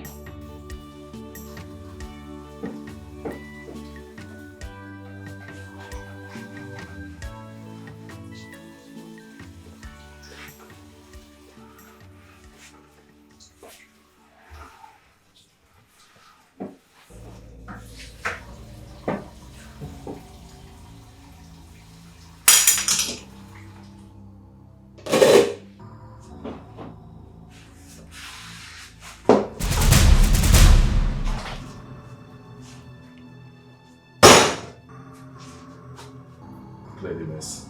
Clear the mess.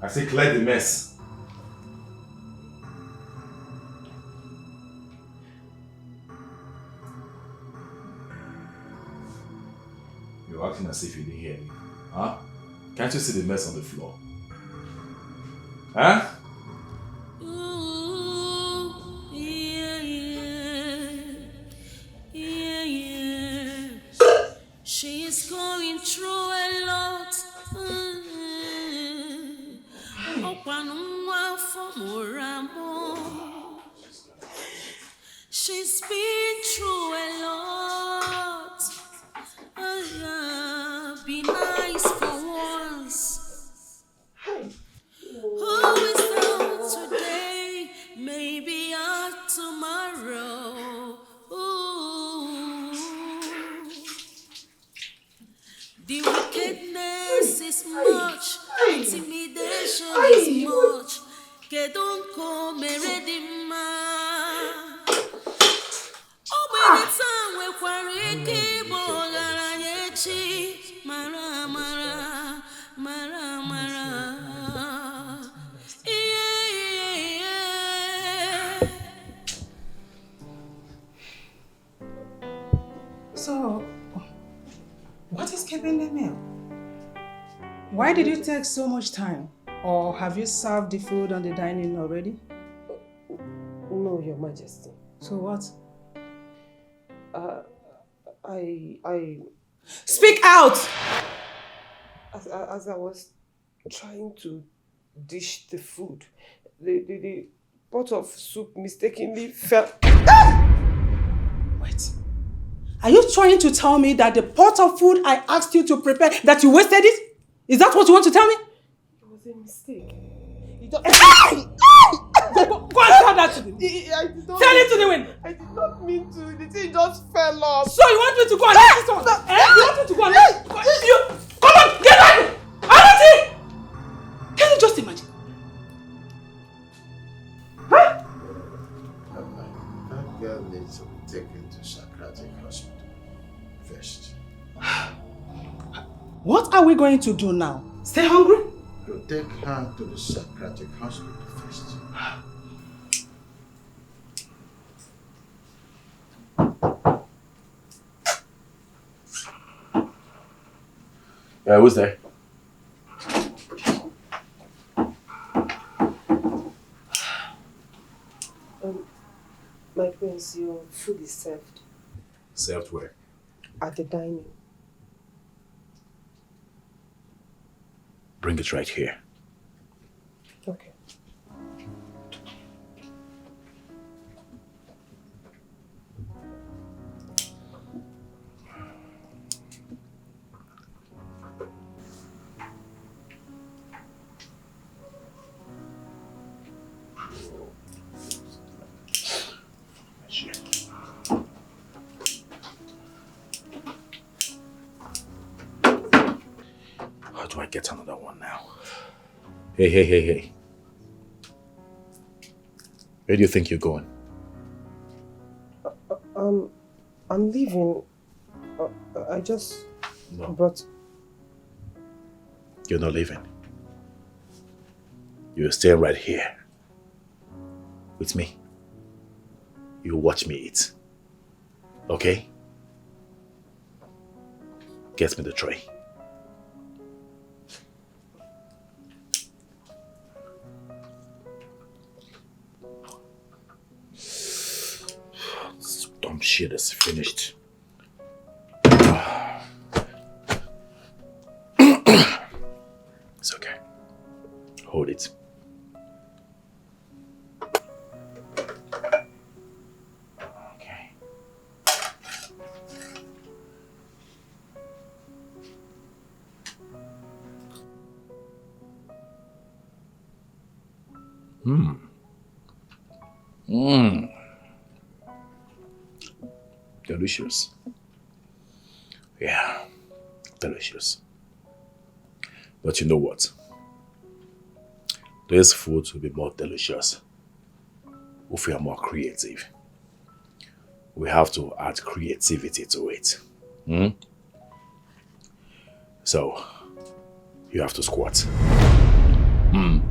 I say clear the mess. You're acting as if you didn't hear me. Huh? Can't you see the mess on the floor? Huh? She's going through a lot. She's been through a lot. Be nice for once. Who is down today? Maybe out tomorrow. Ooh. The wickedness is much, intimidation is much. Que don't come redeema. Oh, by the time we quarry bogara yechi, mara mara, mara mara. Yeah. So, what is keeping the meal? Why did you take so much time? Or have you served the food on the dining already? No, Your Majesty. So what? I... Speak out! As I was trying to dish the food, the pot of soup mistakenly fell. Wait. Are you trying to tell me that the pot of food I asked you to prepare, that you wasted it? Is that what you want to tell me? It was a mistake. You just... Go and tell that to them. Tell it to the wind. I did not mean to. The thing just fell off. So you want me to go and let this one? You want me to go and let you? Come on, get back! Arati! Can you just imagine? Huh? That girl needs to be taken to psychiatric hospital first. What are we going to do now? Stay hungry? To take her to the psychiatric hospital first. Yeah, who's there? My prince, your food is served. Served where? At the dining. Bring it right here. Okay. How do I get another one now? Hey. Where do you think you're going? I'm leaving. I just No. brought... You're not leaving. You're staying right here. With me. You watch me eat. Okay? Get me the tray. shit is finished. It's okay. Hold it. Okay. Delicious. Yeah, delicious. But you know what? This food will be more delicious if we are more creative. We have to add creativity to it. So, you have to squat.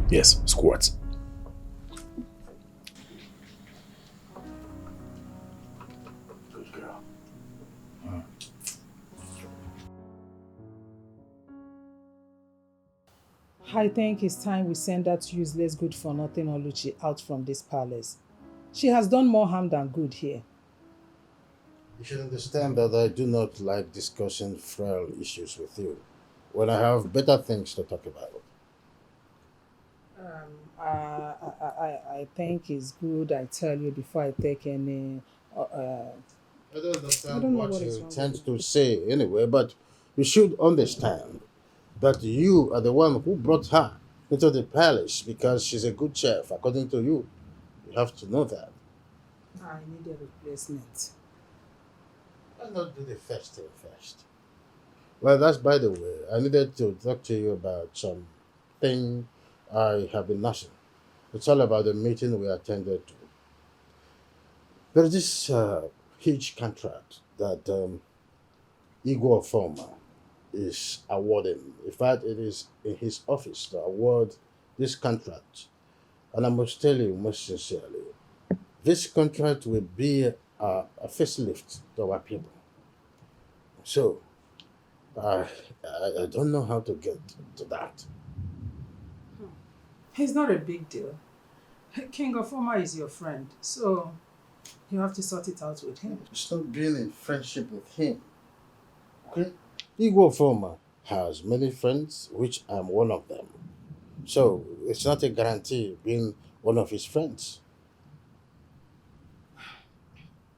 Yes, squat. Good girl. I think it's time we send that useless good-for-nothing Oluchi out from this palace. She has done more harm than good here. You should understand that I do not like discussing frail issues with you when I have better things to talk about. I think it's good I tell you before I take any... I don't understand I don't know what what is you wrong tend with to say anyway, but you should understand that you are the one who brought her into the palace because she's a good chef, according to you. You have to know that. I need a replacement. Why not do the first thing first? Well, that's by the way. I needed to talk to you about something I have been nursing. It's all about the meeting we attended to. There's this huge contract that Igor Former is awarding. In fact, it is in his office to award this contract. And I must tell you most sincerely, this contract will be a facelift to our people. So, I don't know how to get to that. It's not a big deal. King of Oma is your friend, so you have to sort it out with him. It's not being in friendship with him. Okay? Igor Former has many friends, which I'm one of them. So, it's not a guarantee being one of his friends.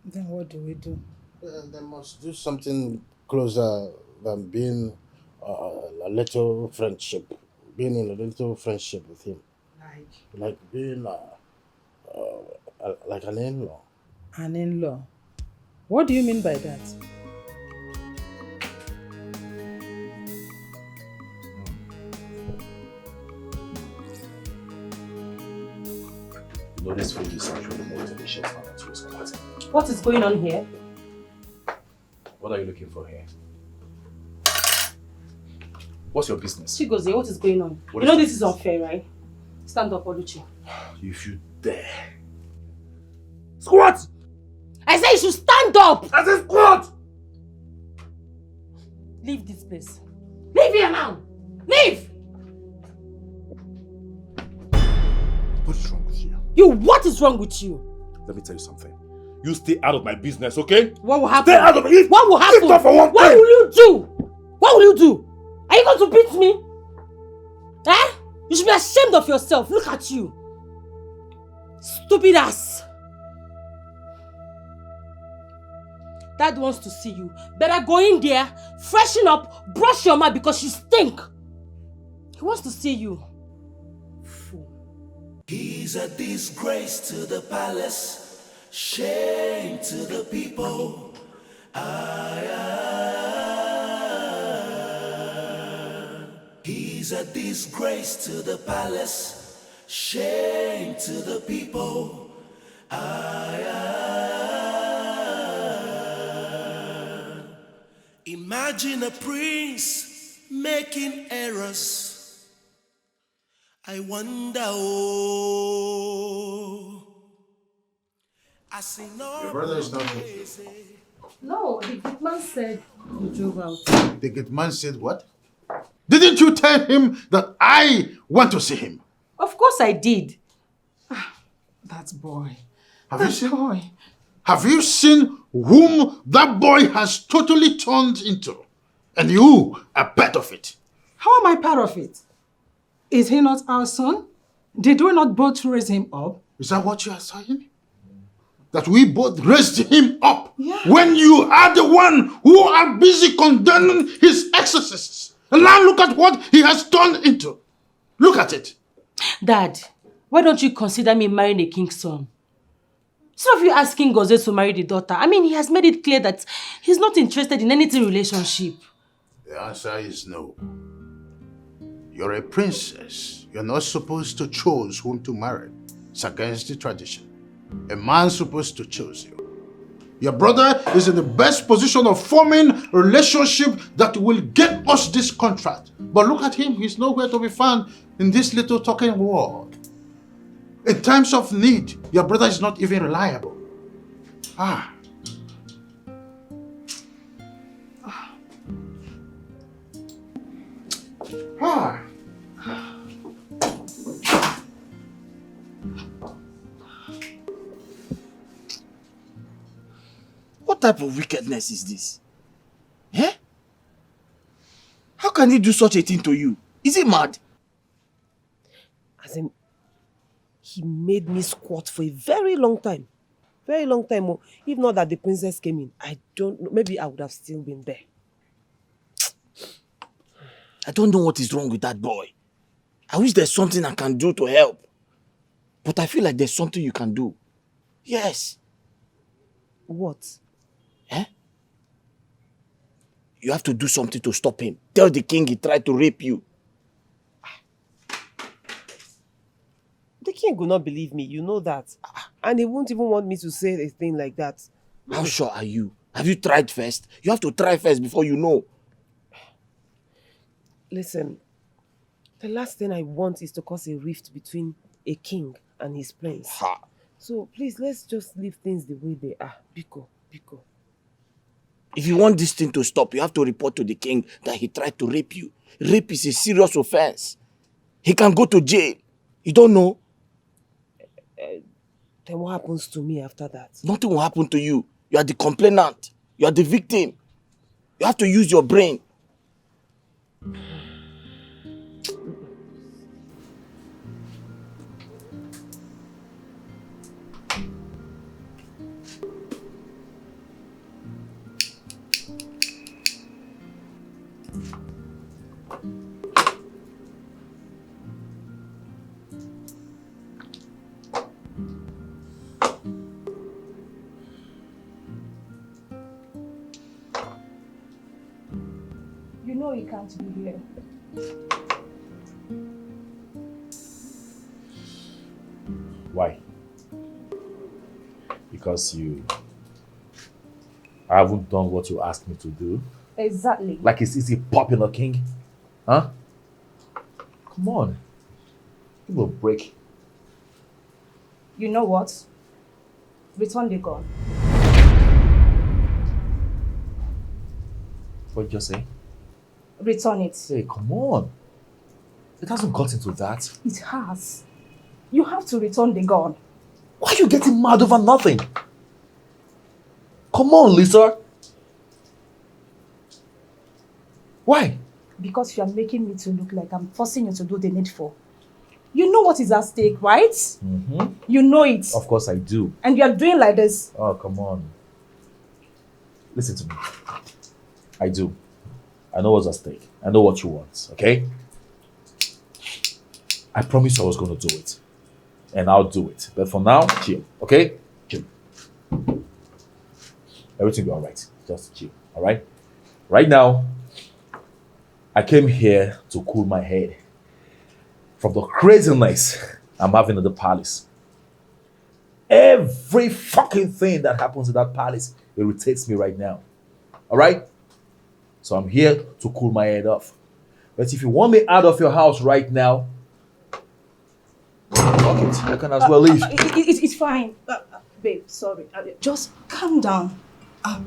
Then what do we do? They must do something closer than being a little friendship. Being in a little friendship with him. Like being like an in-law. An in-law? What do you mean by that? You know this food is actually more delicious than it was squatting. What is going on here? What are you looking for here? What's your business? Chigozie, what is going on? What You know is this is unfair, right? Stand up, Oluchi. If you dare. Squat! I say you should stand up! I said squat! Leave this place. Leave here now! Leave! What is wrong with you? What is wrong with you? Let me tell you something. You stay out of my business, okay? What will happen? Stay out of it! What will happen? Stop for one What thing. will you do? What will you do? Are you going to beat me? Eh? You should be ashamed of yourself. Look at you. Stupid ass. Dad wants to see you. Better go in there, freshen up, brush your mouth because you stink. He wants to see you. Fool. He's a disgrace to the palace, shame to the people. He's a disgrace to the palace, shame to the people. Imagine a prince making errors. I wonder, I see no. Your brother is not here. No, the Gateman said you drove out. The Gateman said what? Didn't you tell him that I want to see him? Of course I did. That boy. Have you seen whom that boy has totally turned into. And you are part of it. How am I part of it? Is he not our son? Did we not both raise him up? Is that what you are saying? That we both raised him up, Yeah. when you are the one who are busy condemning his excesses. And now look at what he has turned into. Look at it. Dad, why don't you consider me marrying a king's son? Instead of you asking Goze to marry the daughter, I mean, he has made it clear that he's not interested in anything relationship. The answer is no. You're a princess. You're not supposed to choose whom to marry. It's against the tradition. A man's supposed to choose you. Your brother is in the best position of forming a relationship that will get us this contract. But look at him, he's nowhere to be found in this little talking world. In times of need, your brother is not even reliable. Ah. Ah. What type of wickedness is this? Eh? How can he do such a thing to you? Is he mad? As in, he made me squat for a very long time. Very long time. Oh. If not that the princess came in, I don't know. Maybe I would have still been there. I don't know what is wrong with that boy. I wish there's something I can do to help. But I feel like there's something you can do. Yes. What? Eh? You have to do something to stop him. Tell the king he tried to rape you. The king will not believe me, you know that. And he won't even want me to say a thing like that. How sure are you? Have you tried first? You have to try first before you know. Listen, the last thing I want is to cause a rift between a king and his prince. Ha. So please, let's just leave things the way they are. Biko, Biko. If you want this thing to stop, you have to report to the king that he tried to rape you. Rape is a serious offense. He can go to jail. You don't know? Then what happens to me after that? Nothing will happen to you. You are the complainant. You are the victim. You have to use your brain. You know you can't be here. Why? Because I haven't done what you asked me to do. Exactly. Like it's easy popular king? Huh? Come on. Give me a break. You know what? Return the gun. What did you say? Return it. Hey, come on. It hasn't got into that. It has. You have to return the gun. Why are you getting mad over nothing? Come on, Lisa. Why? Because you are making me to look like I'm forcing you to do the needful. You know what is at stake, right? Mm-hmm. You know it. Of course I do. And you are doing like this. Oh, come on. Listen to me. I do. I know what's at stake. I know what you want, okay? I promised I was going to do it. And I'll do it. But for now, chill, okay? Chill. Everything will be all right. Just chill, all right? Right now, I came here to cool my head from the craziness I'm having in the palace. Every fucking thing that happens in that palace irritates me right now. All right? So I'm here to cool my head off. But if you want me out of your house right now, fuck it. I can as well leave. It's fine. Babe, sorry. Just calm down. I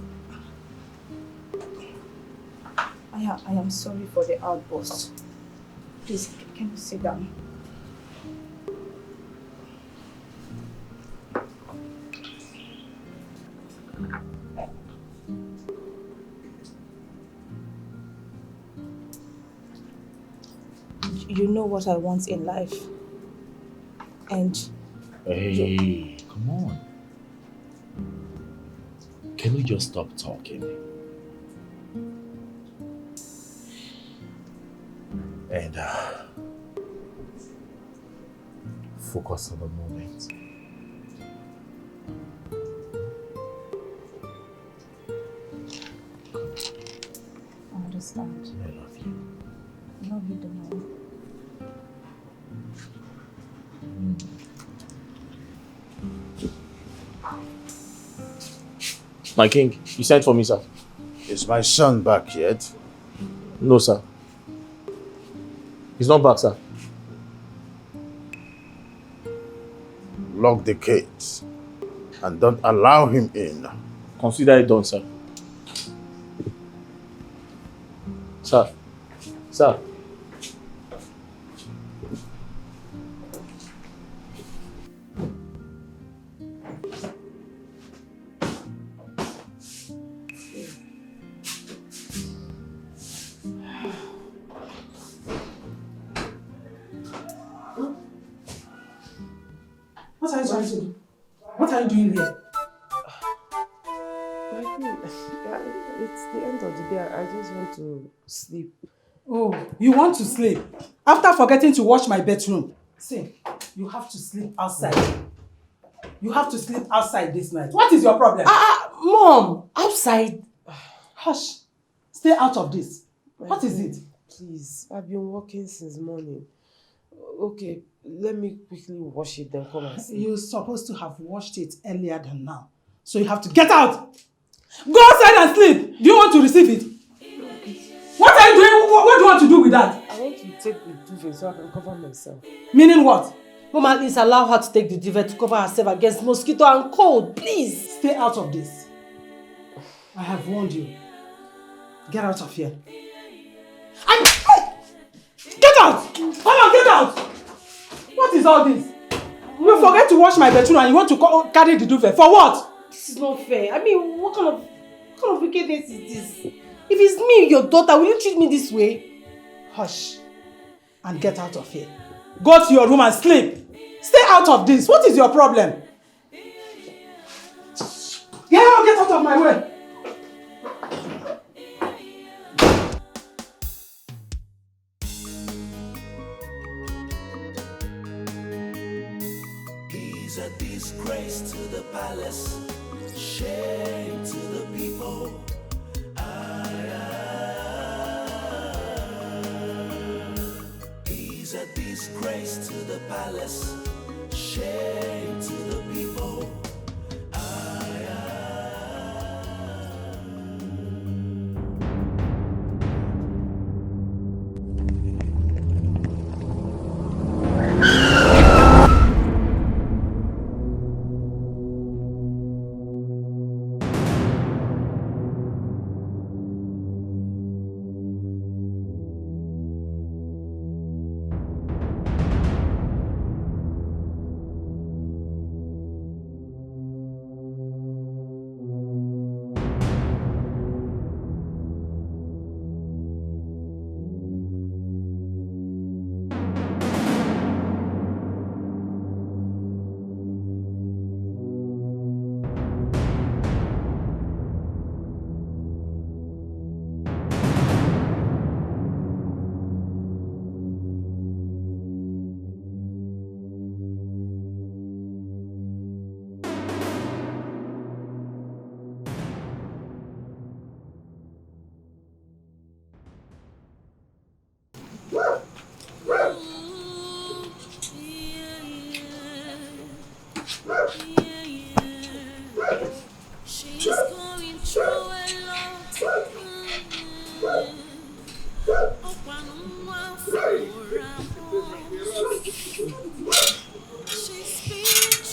am sorry for the outburst. Please, can you sit down? You know what I want in life. And Hey, come on. Can we just stop talking? And focus on the moment. I understand. I love you. I love you the more. My king, you sent for me, sir. Is my son back yet? No, sir. He's not back, sir. Lock the gates and don't allow him in. Consider it done, sir. Sir. Sir. What are you trying to do? What are you doing here? My queen, it's the end of the day. I just want to sleep. Oh, you want to sleep? After forgetting to wash my bedroom. See, you have to sleep outside. You have to sleep outside this night. What is your problem? Mom, outside. Hush. Stay out of this. What is it? Please, I've been working since morning. Okay, let me quickly wash it, then come and sleep. You're supposed to have washed it earlier than now. So you have to get out. Go outside and sleep. Do you want to receive it? What are you doing? What do you want to do with that? I want to take the duvet so I can cover myself. Meaning what? Mama, please allow her to take the duvet to cover herself against mosquito and cold, please. Stay out of this. I have warned you. Get out of here. Get out! Come on, get out! What is all this? You forget to wash my bedroom and you want to carry the duvet. For what? This is not fair. I mean, what kind of wickedness is this? If it's me, your daughter, will you treat me this way? Hush. And get out of here. Go to your room and sleep. Stay out of this. What is your problem? Get out of my way. He's a disgrace to the palace, shame to the people. He's a disgrace to the palace, shame to the people.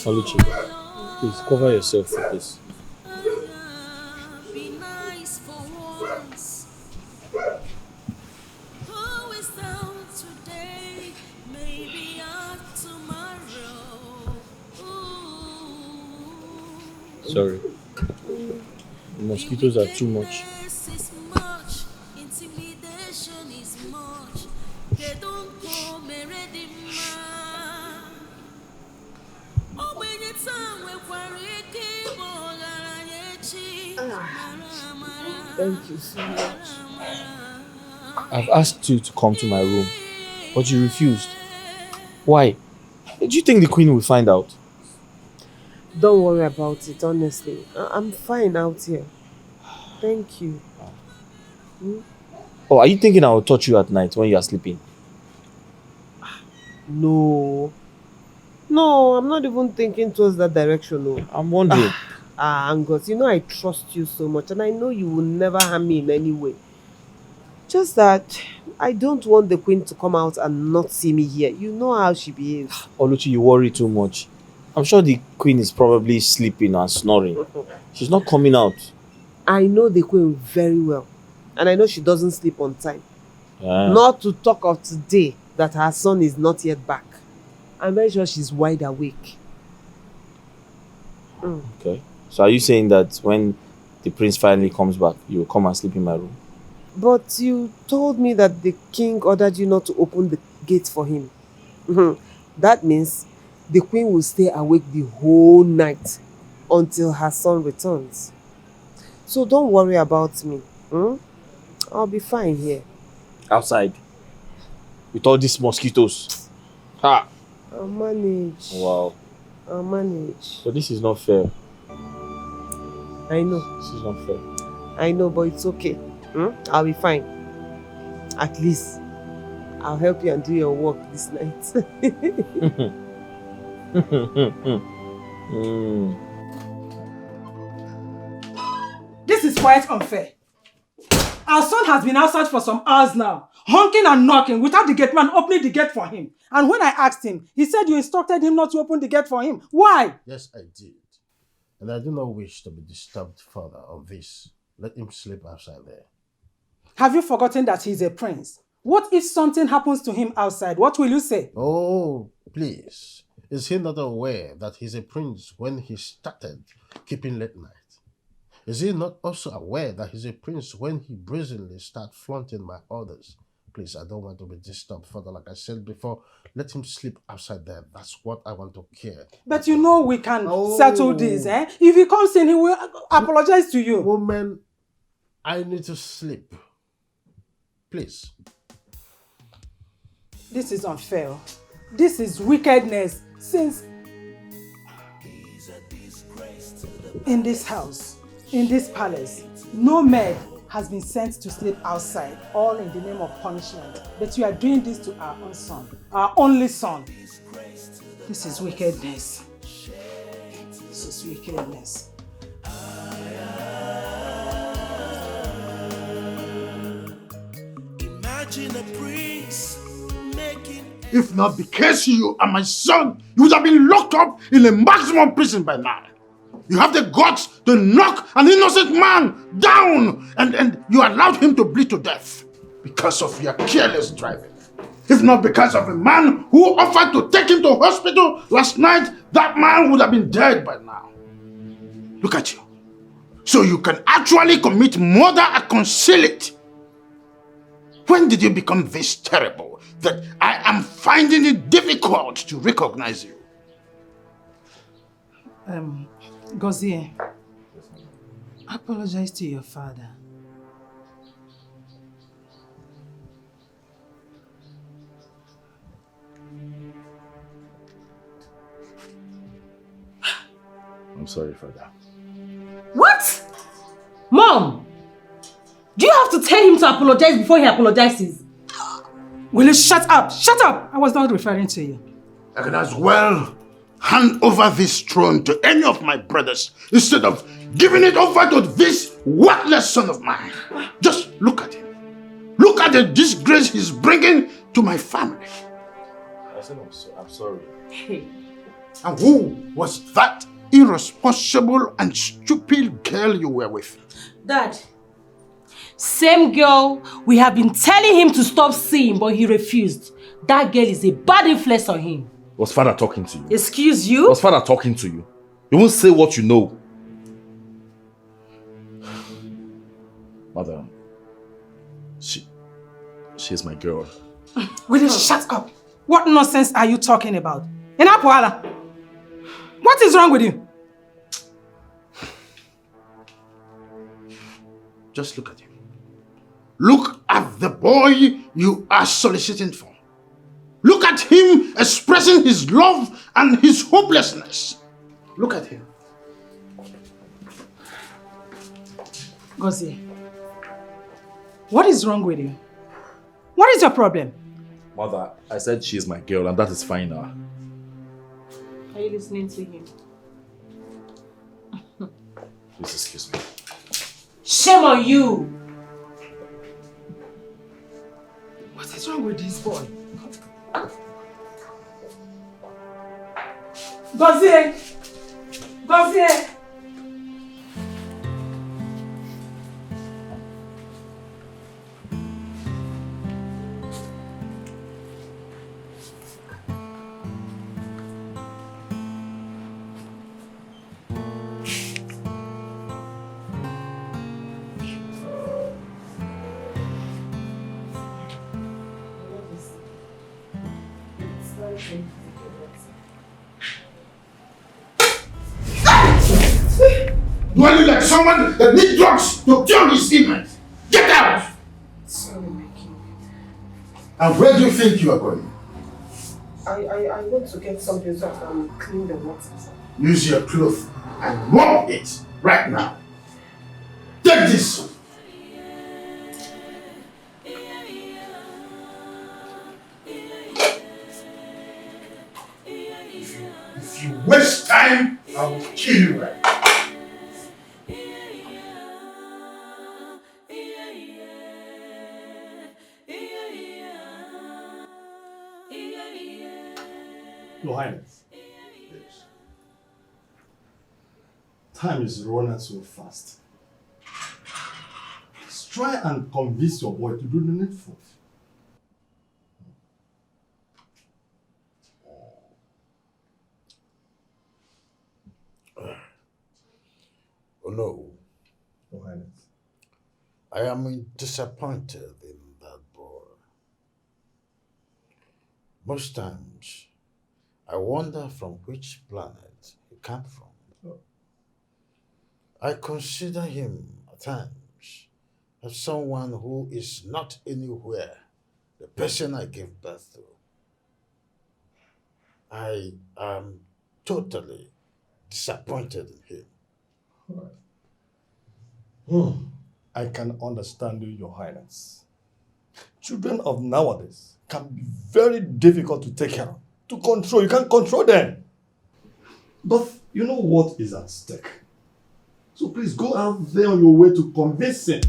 Oluchi, please cover yourself with this. Be nice for once. Who is down today? Maybe out tomorrow. Ooh. Sorry. The mosquitoes are too much. Is much. Intimidation is much. They don't go Thank you so much. I've asked you to come to my room, but you refused. Why? Do you think the queen will find out? Don't worry about it, honestly. I'm fine out here. Thank you. Or are you thinking I will touch you at night when you are sleeping? No. No, I'm not even thinking towards that direction. No. I'm wondering. Angus, you know I trust you so much and I know you will never harm me in any way. Just that I don't want the queen to come out and not see me here. You know how she behaves. Oluchi, you worry too much. I'm sure the queen is probably sleeping and snoring. She's not coming out. I know the queen very well. And I know she doesn't sleep on time. Yeah. Not to talk of today that her son is not yet back. I'm very sure she's wide awake. Okay. So are you saying that when the prince finally comes back, you will come and sleep in my room? But you told me that the king ordered you not to open the gate for him. That means the queen will stay awake the whole night until her son returns. So don't worry about me. I'll be fine here. Outside? With all these mosquitoes? Ha! I'll manage. Wow. I'll manage. But this is not fair. I know. This is not fair. I know, but it's okay. I'll be fine. At least I'll help you and do your work this night. This is quite unfair. Our son has been outside for some hours now, honking and knocking without the gateman opening the gate for him. And when I asked him, he said you instructed him not to open the gate for him. Why? Yes, I did. And I do not wish to be disturbed further on this. Let him sleep outside there. Have you forgotten that he's a prince? What if something happens to him outside? What will you say? Oh, please. Is he not aware that he's a prince when he started keeping late night? Is he not also aware that he's a prince when he brazenly starts flaunting my orders? Please, I don't want to be disturbed further. Like I said before, let him sleep outside there. That's what I want to care. But you know we can settle this, eh? If he comes in, he will apologize to you. Woman, I need to sleep. Please. This is unfair. This is wickedness. Since in this house, in this palace, no maid has been sent to sleep outside, all in the name of punishment. But you are doing this to our own son, our only son. This is wickedness. This is wickedness. Imagine a prince making. If not because you are my son, you would have been locked up in a maximum prison by now. You have the guts to knock an innocent man down and you allowed him to bleed to death because of your careless driving. If not because of a man who offered to take him to hospital last night, that man would have been dead by now. Look at you. So you can actually commit murder and conceal it. When did you become this terrible that I am finding it difficult to recognize you? Gozie, apologize to your father. I'm sorry, Father. What? Mom! Do you have to tell him to apologize before he apologizes? Will you shut up? Shut up! I was not referring to you. I can as well hand over this throne to any of my brothers instead of giving it over to this worthless son of mine. Just look at him. Look at the disgrace he's bringing to my family. I'm sorry. Hey. And who was that irresponsible and stupid girl you were with? Dad, same girl we have been telling him to stop seeing, but he refused. That girl is a bad influence on him. Was Father talking to you? Excuse you? Was Father talking to you? You won't say what you know. Mother, she's my girl. Will you shut up? What nonsense are you talking about? Inapuala, what is wrong with you? Just look at him. Look at the boy you are soliciting for. Look at him expressing his love and his hopelessness. Look at him. Gozie, what is wrong with you? What is your problem? Mother, I said she's my girl and that is fine now. Are you listening to him? Please excuse me. Shame on you! What is wrong with this boy? Gozie! Gozie! Do I look like someone that needs drugs to cure his image? Get out! Sorry, my king. And where do you think you are going? I want to get something so I can clean the water. Use your cloth and mop it right now. Take this. If you waste time, I will kill you right now. Your Highness. Yes. Time is running so fast. Let's try and convince your boy to do the needful. Oh no. Your Highness. I am disappointed in that boy. Most times, I wonder from which planet he came from. Oh. I consider him at times as someone who is not anywhere, the person I gave birth to. I am totally disappointed in him. Right. I can understand you, Your Highness. Children of nowadays can be very difficult to take care of, to control. You can't control them. But you know what is at stake. So please go out there on your way to convince him.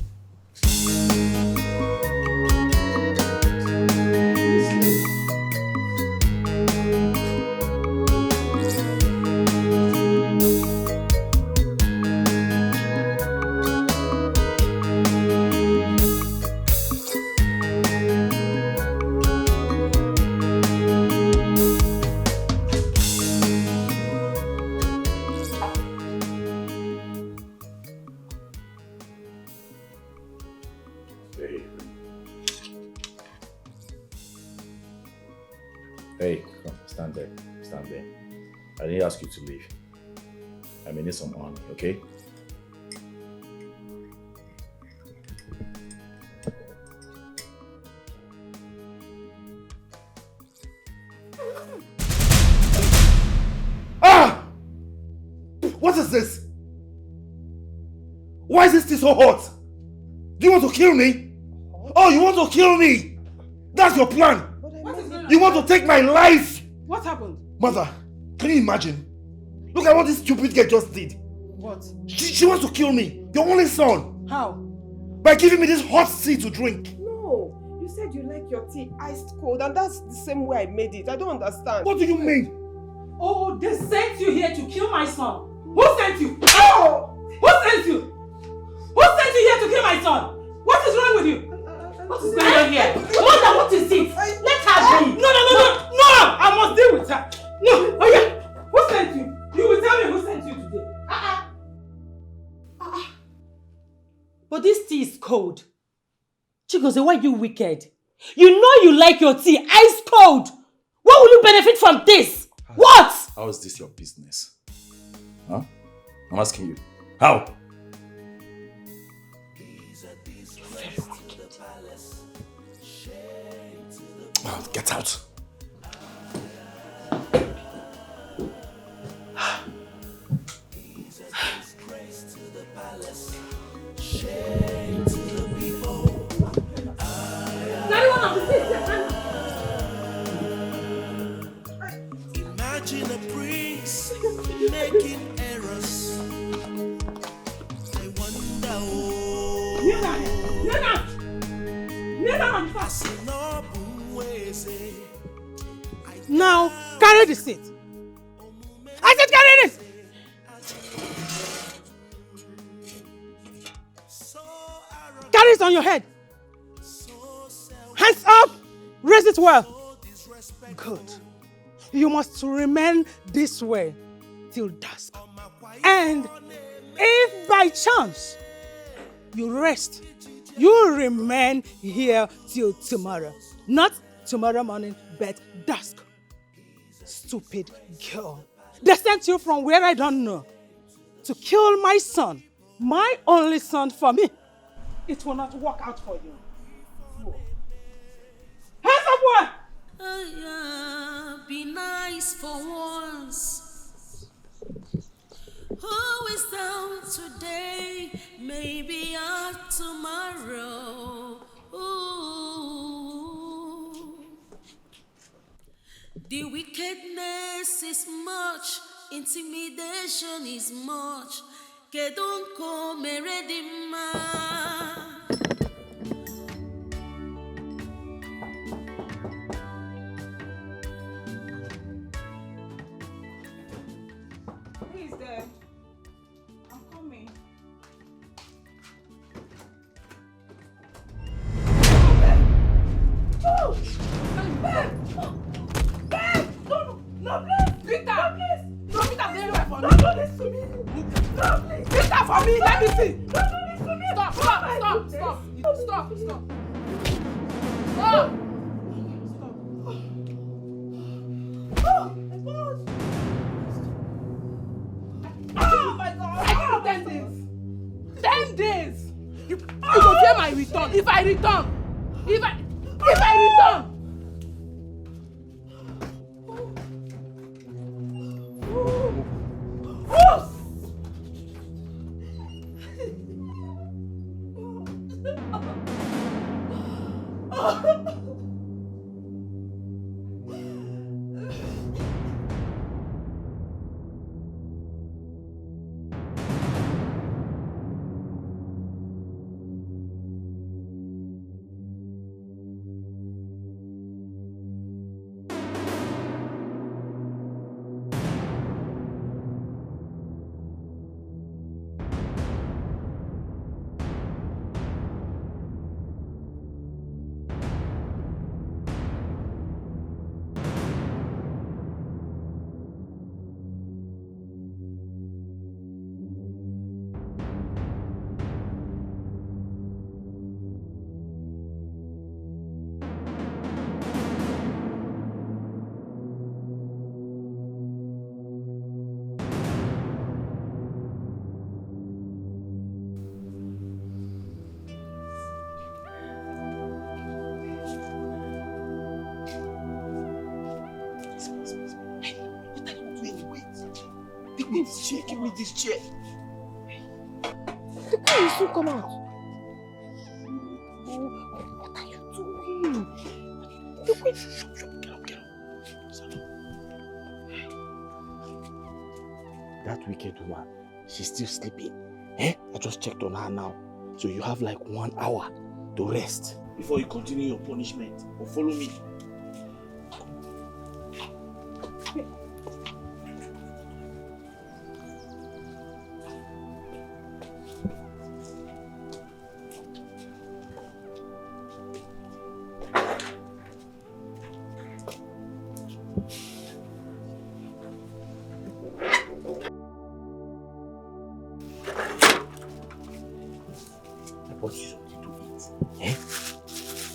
Hey, come, stand there. Stand there. I didn't ask you to leave. I may need some honey, okay? Ah! What is this? Why is this tea so hot? Do you want to kill me? Oh, you want to kill me? That's your plan. You want to take my life? What happened? Mother, can you imagine? Look at what this stupid girl just did. What? She wants to kill me, your only son, How? by giving me this hot tea to drink. No, you said you like your tea iced cold, and that's the same way I made it. I don't understand. What do you mean? Oh, they sent you here to kill my son. Who sent you? Oh! Who sent you? Who sent you here to kill my son? What is wrong with you? What is going on here? Mother, what is it? Let her be. No! I must deal with her. No, oh yeah. Who sent you? You will tell me who sent you today. But this tea is cold. Chigozie, why are you wicked? You know you like your tea ice cold. What will you benefit from this? What? How is this your business? Huh? I'm asking you. How? Oh, get out. Imagine a prince making errors. I wonder, Now, carry the seat. I said carry this! Carry it on your head. Hands up! Raise it well. Good. You must remain this way till dusk. And if by chance you rest, you remain here till tomorrow. Not tomorrow morning, but dusk. Stupid girl. They sent you from where I don't know to kill my son, my only son for me. It will not work out for you. Hands up, one! Be nice for once. Who is down today? Maybe up tomorrow. Ooh. The wickedness is much, intimidation is much. Kedunko meredima. Who is there? I'm coming. Oh! Babe! Babe! No, please! Peter! No, please! No, Peter, stay away from me! No, this to me! No, please! Peter, for me! Let me see! No, this to me! Stop! Stop! Stop! Stop! Stop! Oh my God! I give you 10 days! 10 days! You go pay my return if I return! If I return! Give me this chair. The guy will soon come out. What are you doing? Get up. That wicked woman, she's still sleeping. I just checked on her now. So you have like 1 hour to rest before you continue your punishment. Or follow me.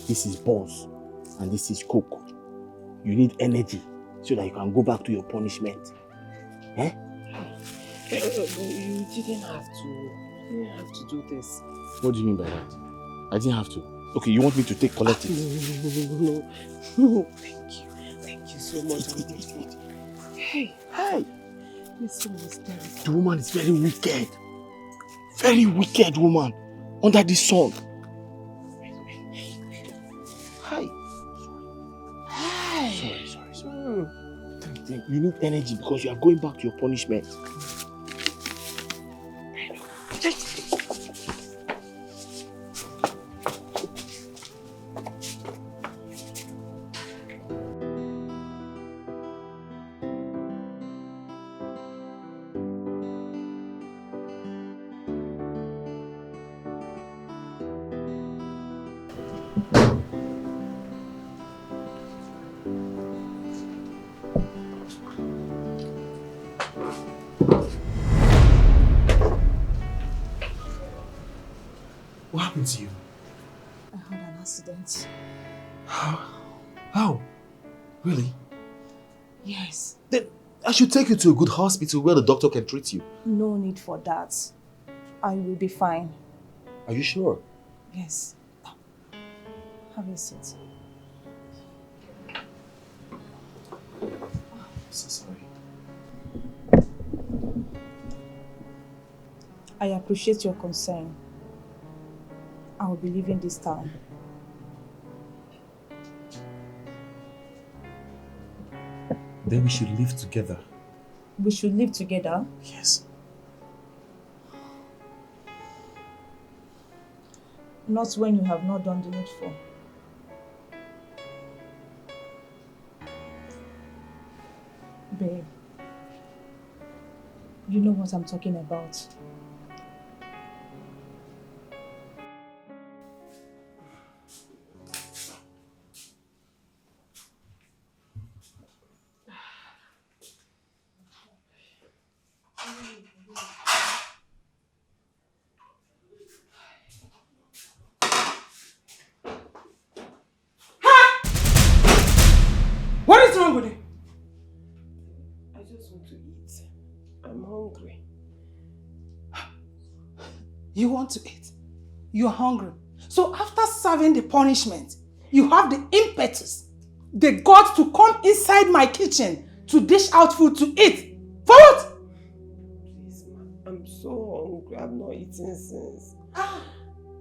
This is buns and this is coke. You need energy so that you can go back to your punishment. You didn't have to do this. What do you mean by that? I didn't have to. Okay, you want me to collect it? No. Thank you so much. I'm grateful. Hey. This one is terrible. The woman is very wicked. Very wicked woman. Under this song. Hi. Sorry. You need energy because you are going back to your punishment. What happened to you? I had an accident. How? Really? Yes. Then I should take you to a good hospital where the doctor can treat you. No need for that. I will be fine. Are you sure? Yes. Have a seat. I'm so sorry. I appreciate your concern. I will be leaving this town. Then we should live together. We should live together? Yes. Not when you have not done the needful. Babe, you know what I'm talking about. What is wrong with you? I just want to eat. I'm hungry. You want to eat? You're hungry. So after serving the punishment, you have the impetus, the guts to come inside my kitchen to dish out food to eat. For what? Please, ma. I'm so hungry. I've not eaten since.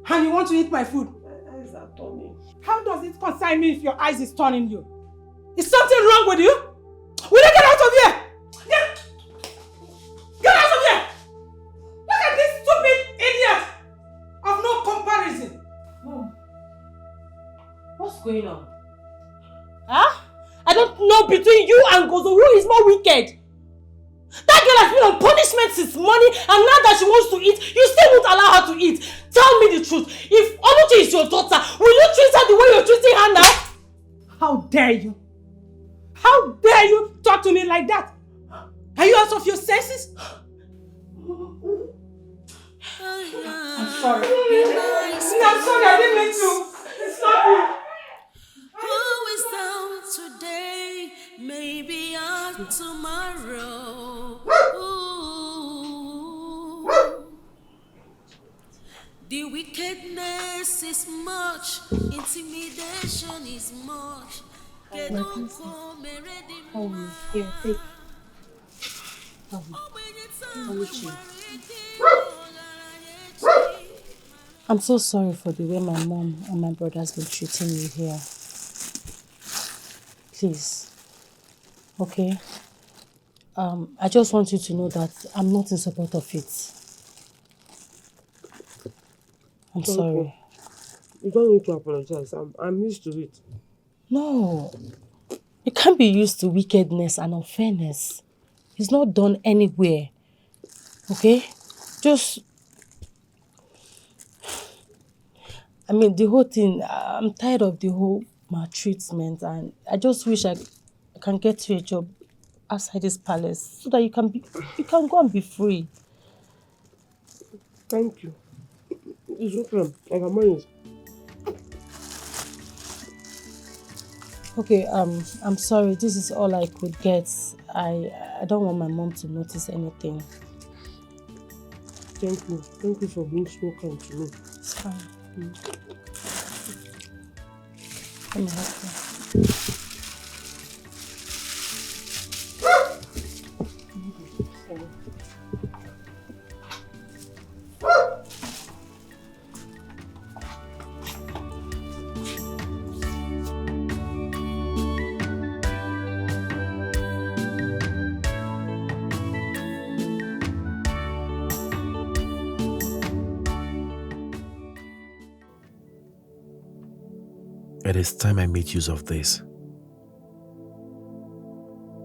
And you want to eat my food? My eyes are turning. How does it concern me if your eyes is turning you? Is something wrong with you? Will you get out of here? Get out of here! Look at this stupid idiot of no comparison. Mom, what's going on? Huh? I don't know between you and Gozo who is more wicked. That girl has been on punishment since morning, and now that she wants to eat, you still won't allow her to eat. Tell me the truth. If Oluchi is your daughter, will you treat her the way you're treating her now? How dare you? How dare you talk to me like that? Are you out of your senses? I'm sorry. I'm sorry, I didn't mean to. Stop it. Who is down today? Maybe out tomorrow. Ooh. The wickedness is much, intimidation is much. Here, take. I'm so sorry for the way my mom and my brother has been treating you here. Please. Okay? I just want you to know that I'm not in support of it. I'm sorry. You don't need to apologize. I'm used to it. No. You can't be used to wickedness and unfairness. It's not done anywhere. Okay? Just... the whole thing, I'm tired of the whole maltreatment, and I just wish I can get you a job outside this palace so that you can go and be free. Thank you. It's okay. I can manage. Okay, I'm sorry. This is all I could get. I don't want my mom to notice anything. Thank you. Thank you for being so kind to me. It's fine. Let me help you. It is time I make use of this.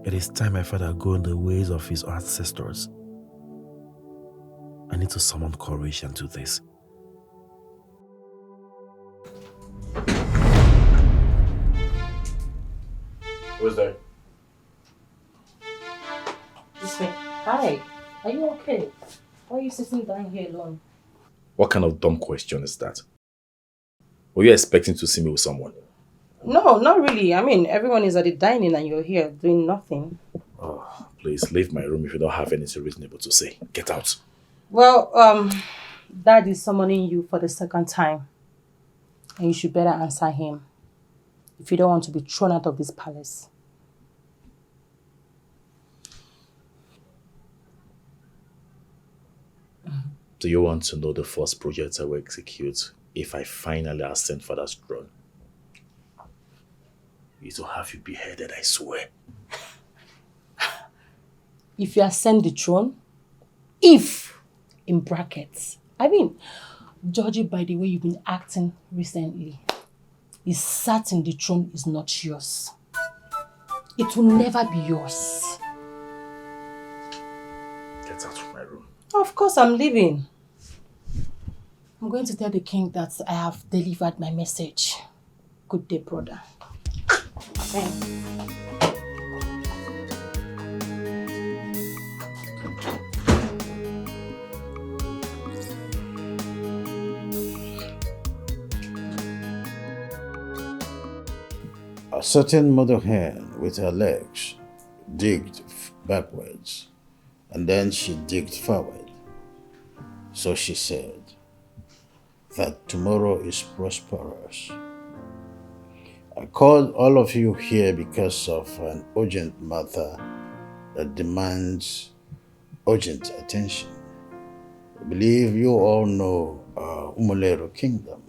It is time my father go in the ways of his ancestors. I need to summon courage and do this. Who's there? This way. Hi. Are you okay? Why are you sitting down here alone? What kind of dumb question is that? Were you expecting to see me with someone? No, not really. I mean, everyone is at the dining and you're here doing nothing. Oh, please leave my room if you don't have anything reasonable to say. Get out. Well, Dad is summoning you for the second time. And you should better answer him if you don't want to be thrown out of this palace. Do you want to know the first project I will execute if I finally ascend Father's throne? It will have you beheaded, I swear. If you ascend the throne, if, in brackets, I mean, judging by the way you've been acting recently, it's certain the throne is not yours. It will never be yours. Get out of my room. Of course, I'm leaving. I'm going to tell the king that I have delivered my message. Good day, brother. Thanks. A certain mother hen with her legs digged backwards, and then she digged forward. So she said that tomorrow is prosperous. I called all of you here because of an urgent matter that demands urgent attention. I believe you all know Umulero Kingdom.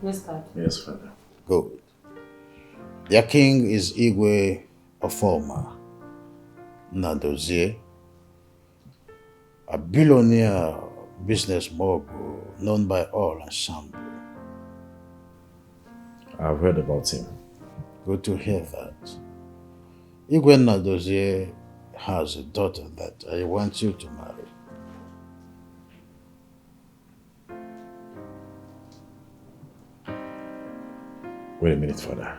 Yes, Dad. Yes, Father. Good. Their king is Igwe Ofoma Nadozie, a billionaire business mogul known by all ensemble. I've heard about him. Good to hear that. Igwe Nadozie has a daughter that I want you to marry. Wait a minute, Father.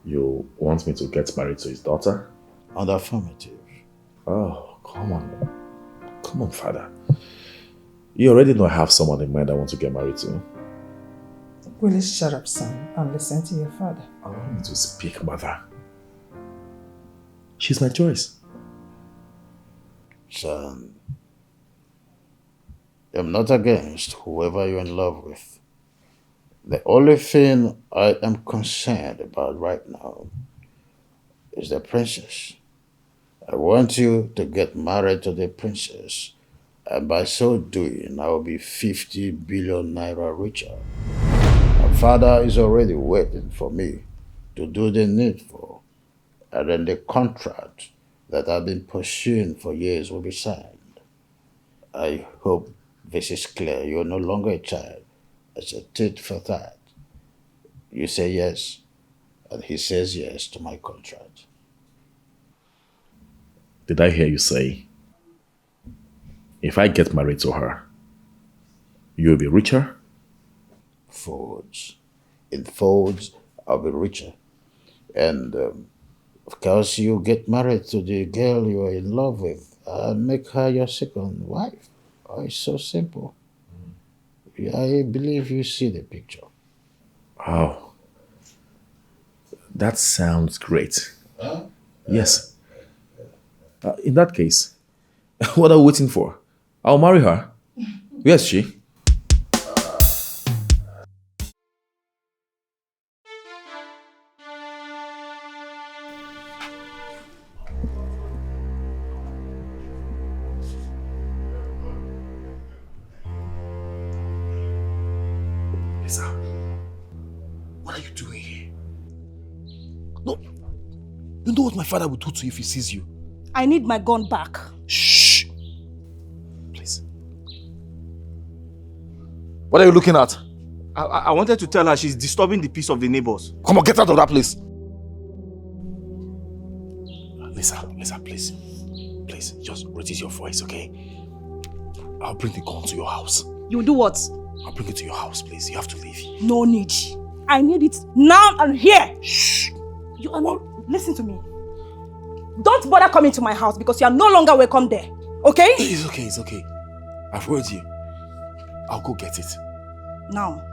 You want me to get married to his daughter? On the affirmative. Oh, come on. Come on, Father. You already know I have someone in mind I want to get married to. Will you shut up, son, and listen to your father? Allow me to speak, Mother. She's my choice. Son, I'm not against whoever you're in love with. The only thing I am concerned about right now is the princess. I want you to get married to the princess, and by so doing, I will be 50 billion naira richer. My father is already waiting for me to do the needful, and then the contract that I've been pursuing for years will be signed. I hope this is clear. You're no longer a child. It's a tit for tat. You say yes, and he says yes to my contract. Did I hear you say, if I get married to her, you'll be richer? Folds. In folds, I'll be richer. And of course, you get married to the girl you're in love with and make her your second wife. Oh, it's so simple. I believe you see the picture. Oh, that sounds great. Huh? Yes. In that case, what are we waiting for? I'll marry her. Where's she? know what my father will do to you if he sees you. I need my gun back. Shh! Please. What are you looking at? I wanted to tell her she's disturbing the peace of the neighbors. Come on, get out of that place. Lisa, please. Please, just reduce your voice, okay? I'll bring the gun to your house. You do what? I'll bring it to your house, please. You have to leave. No need. I need it now and here. Shh! You are not... Listen to me. Don't bother coming to my house because you are no longer welcome there. Okay? It's okay. I've heard you. I'll go get it. Now.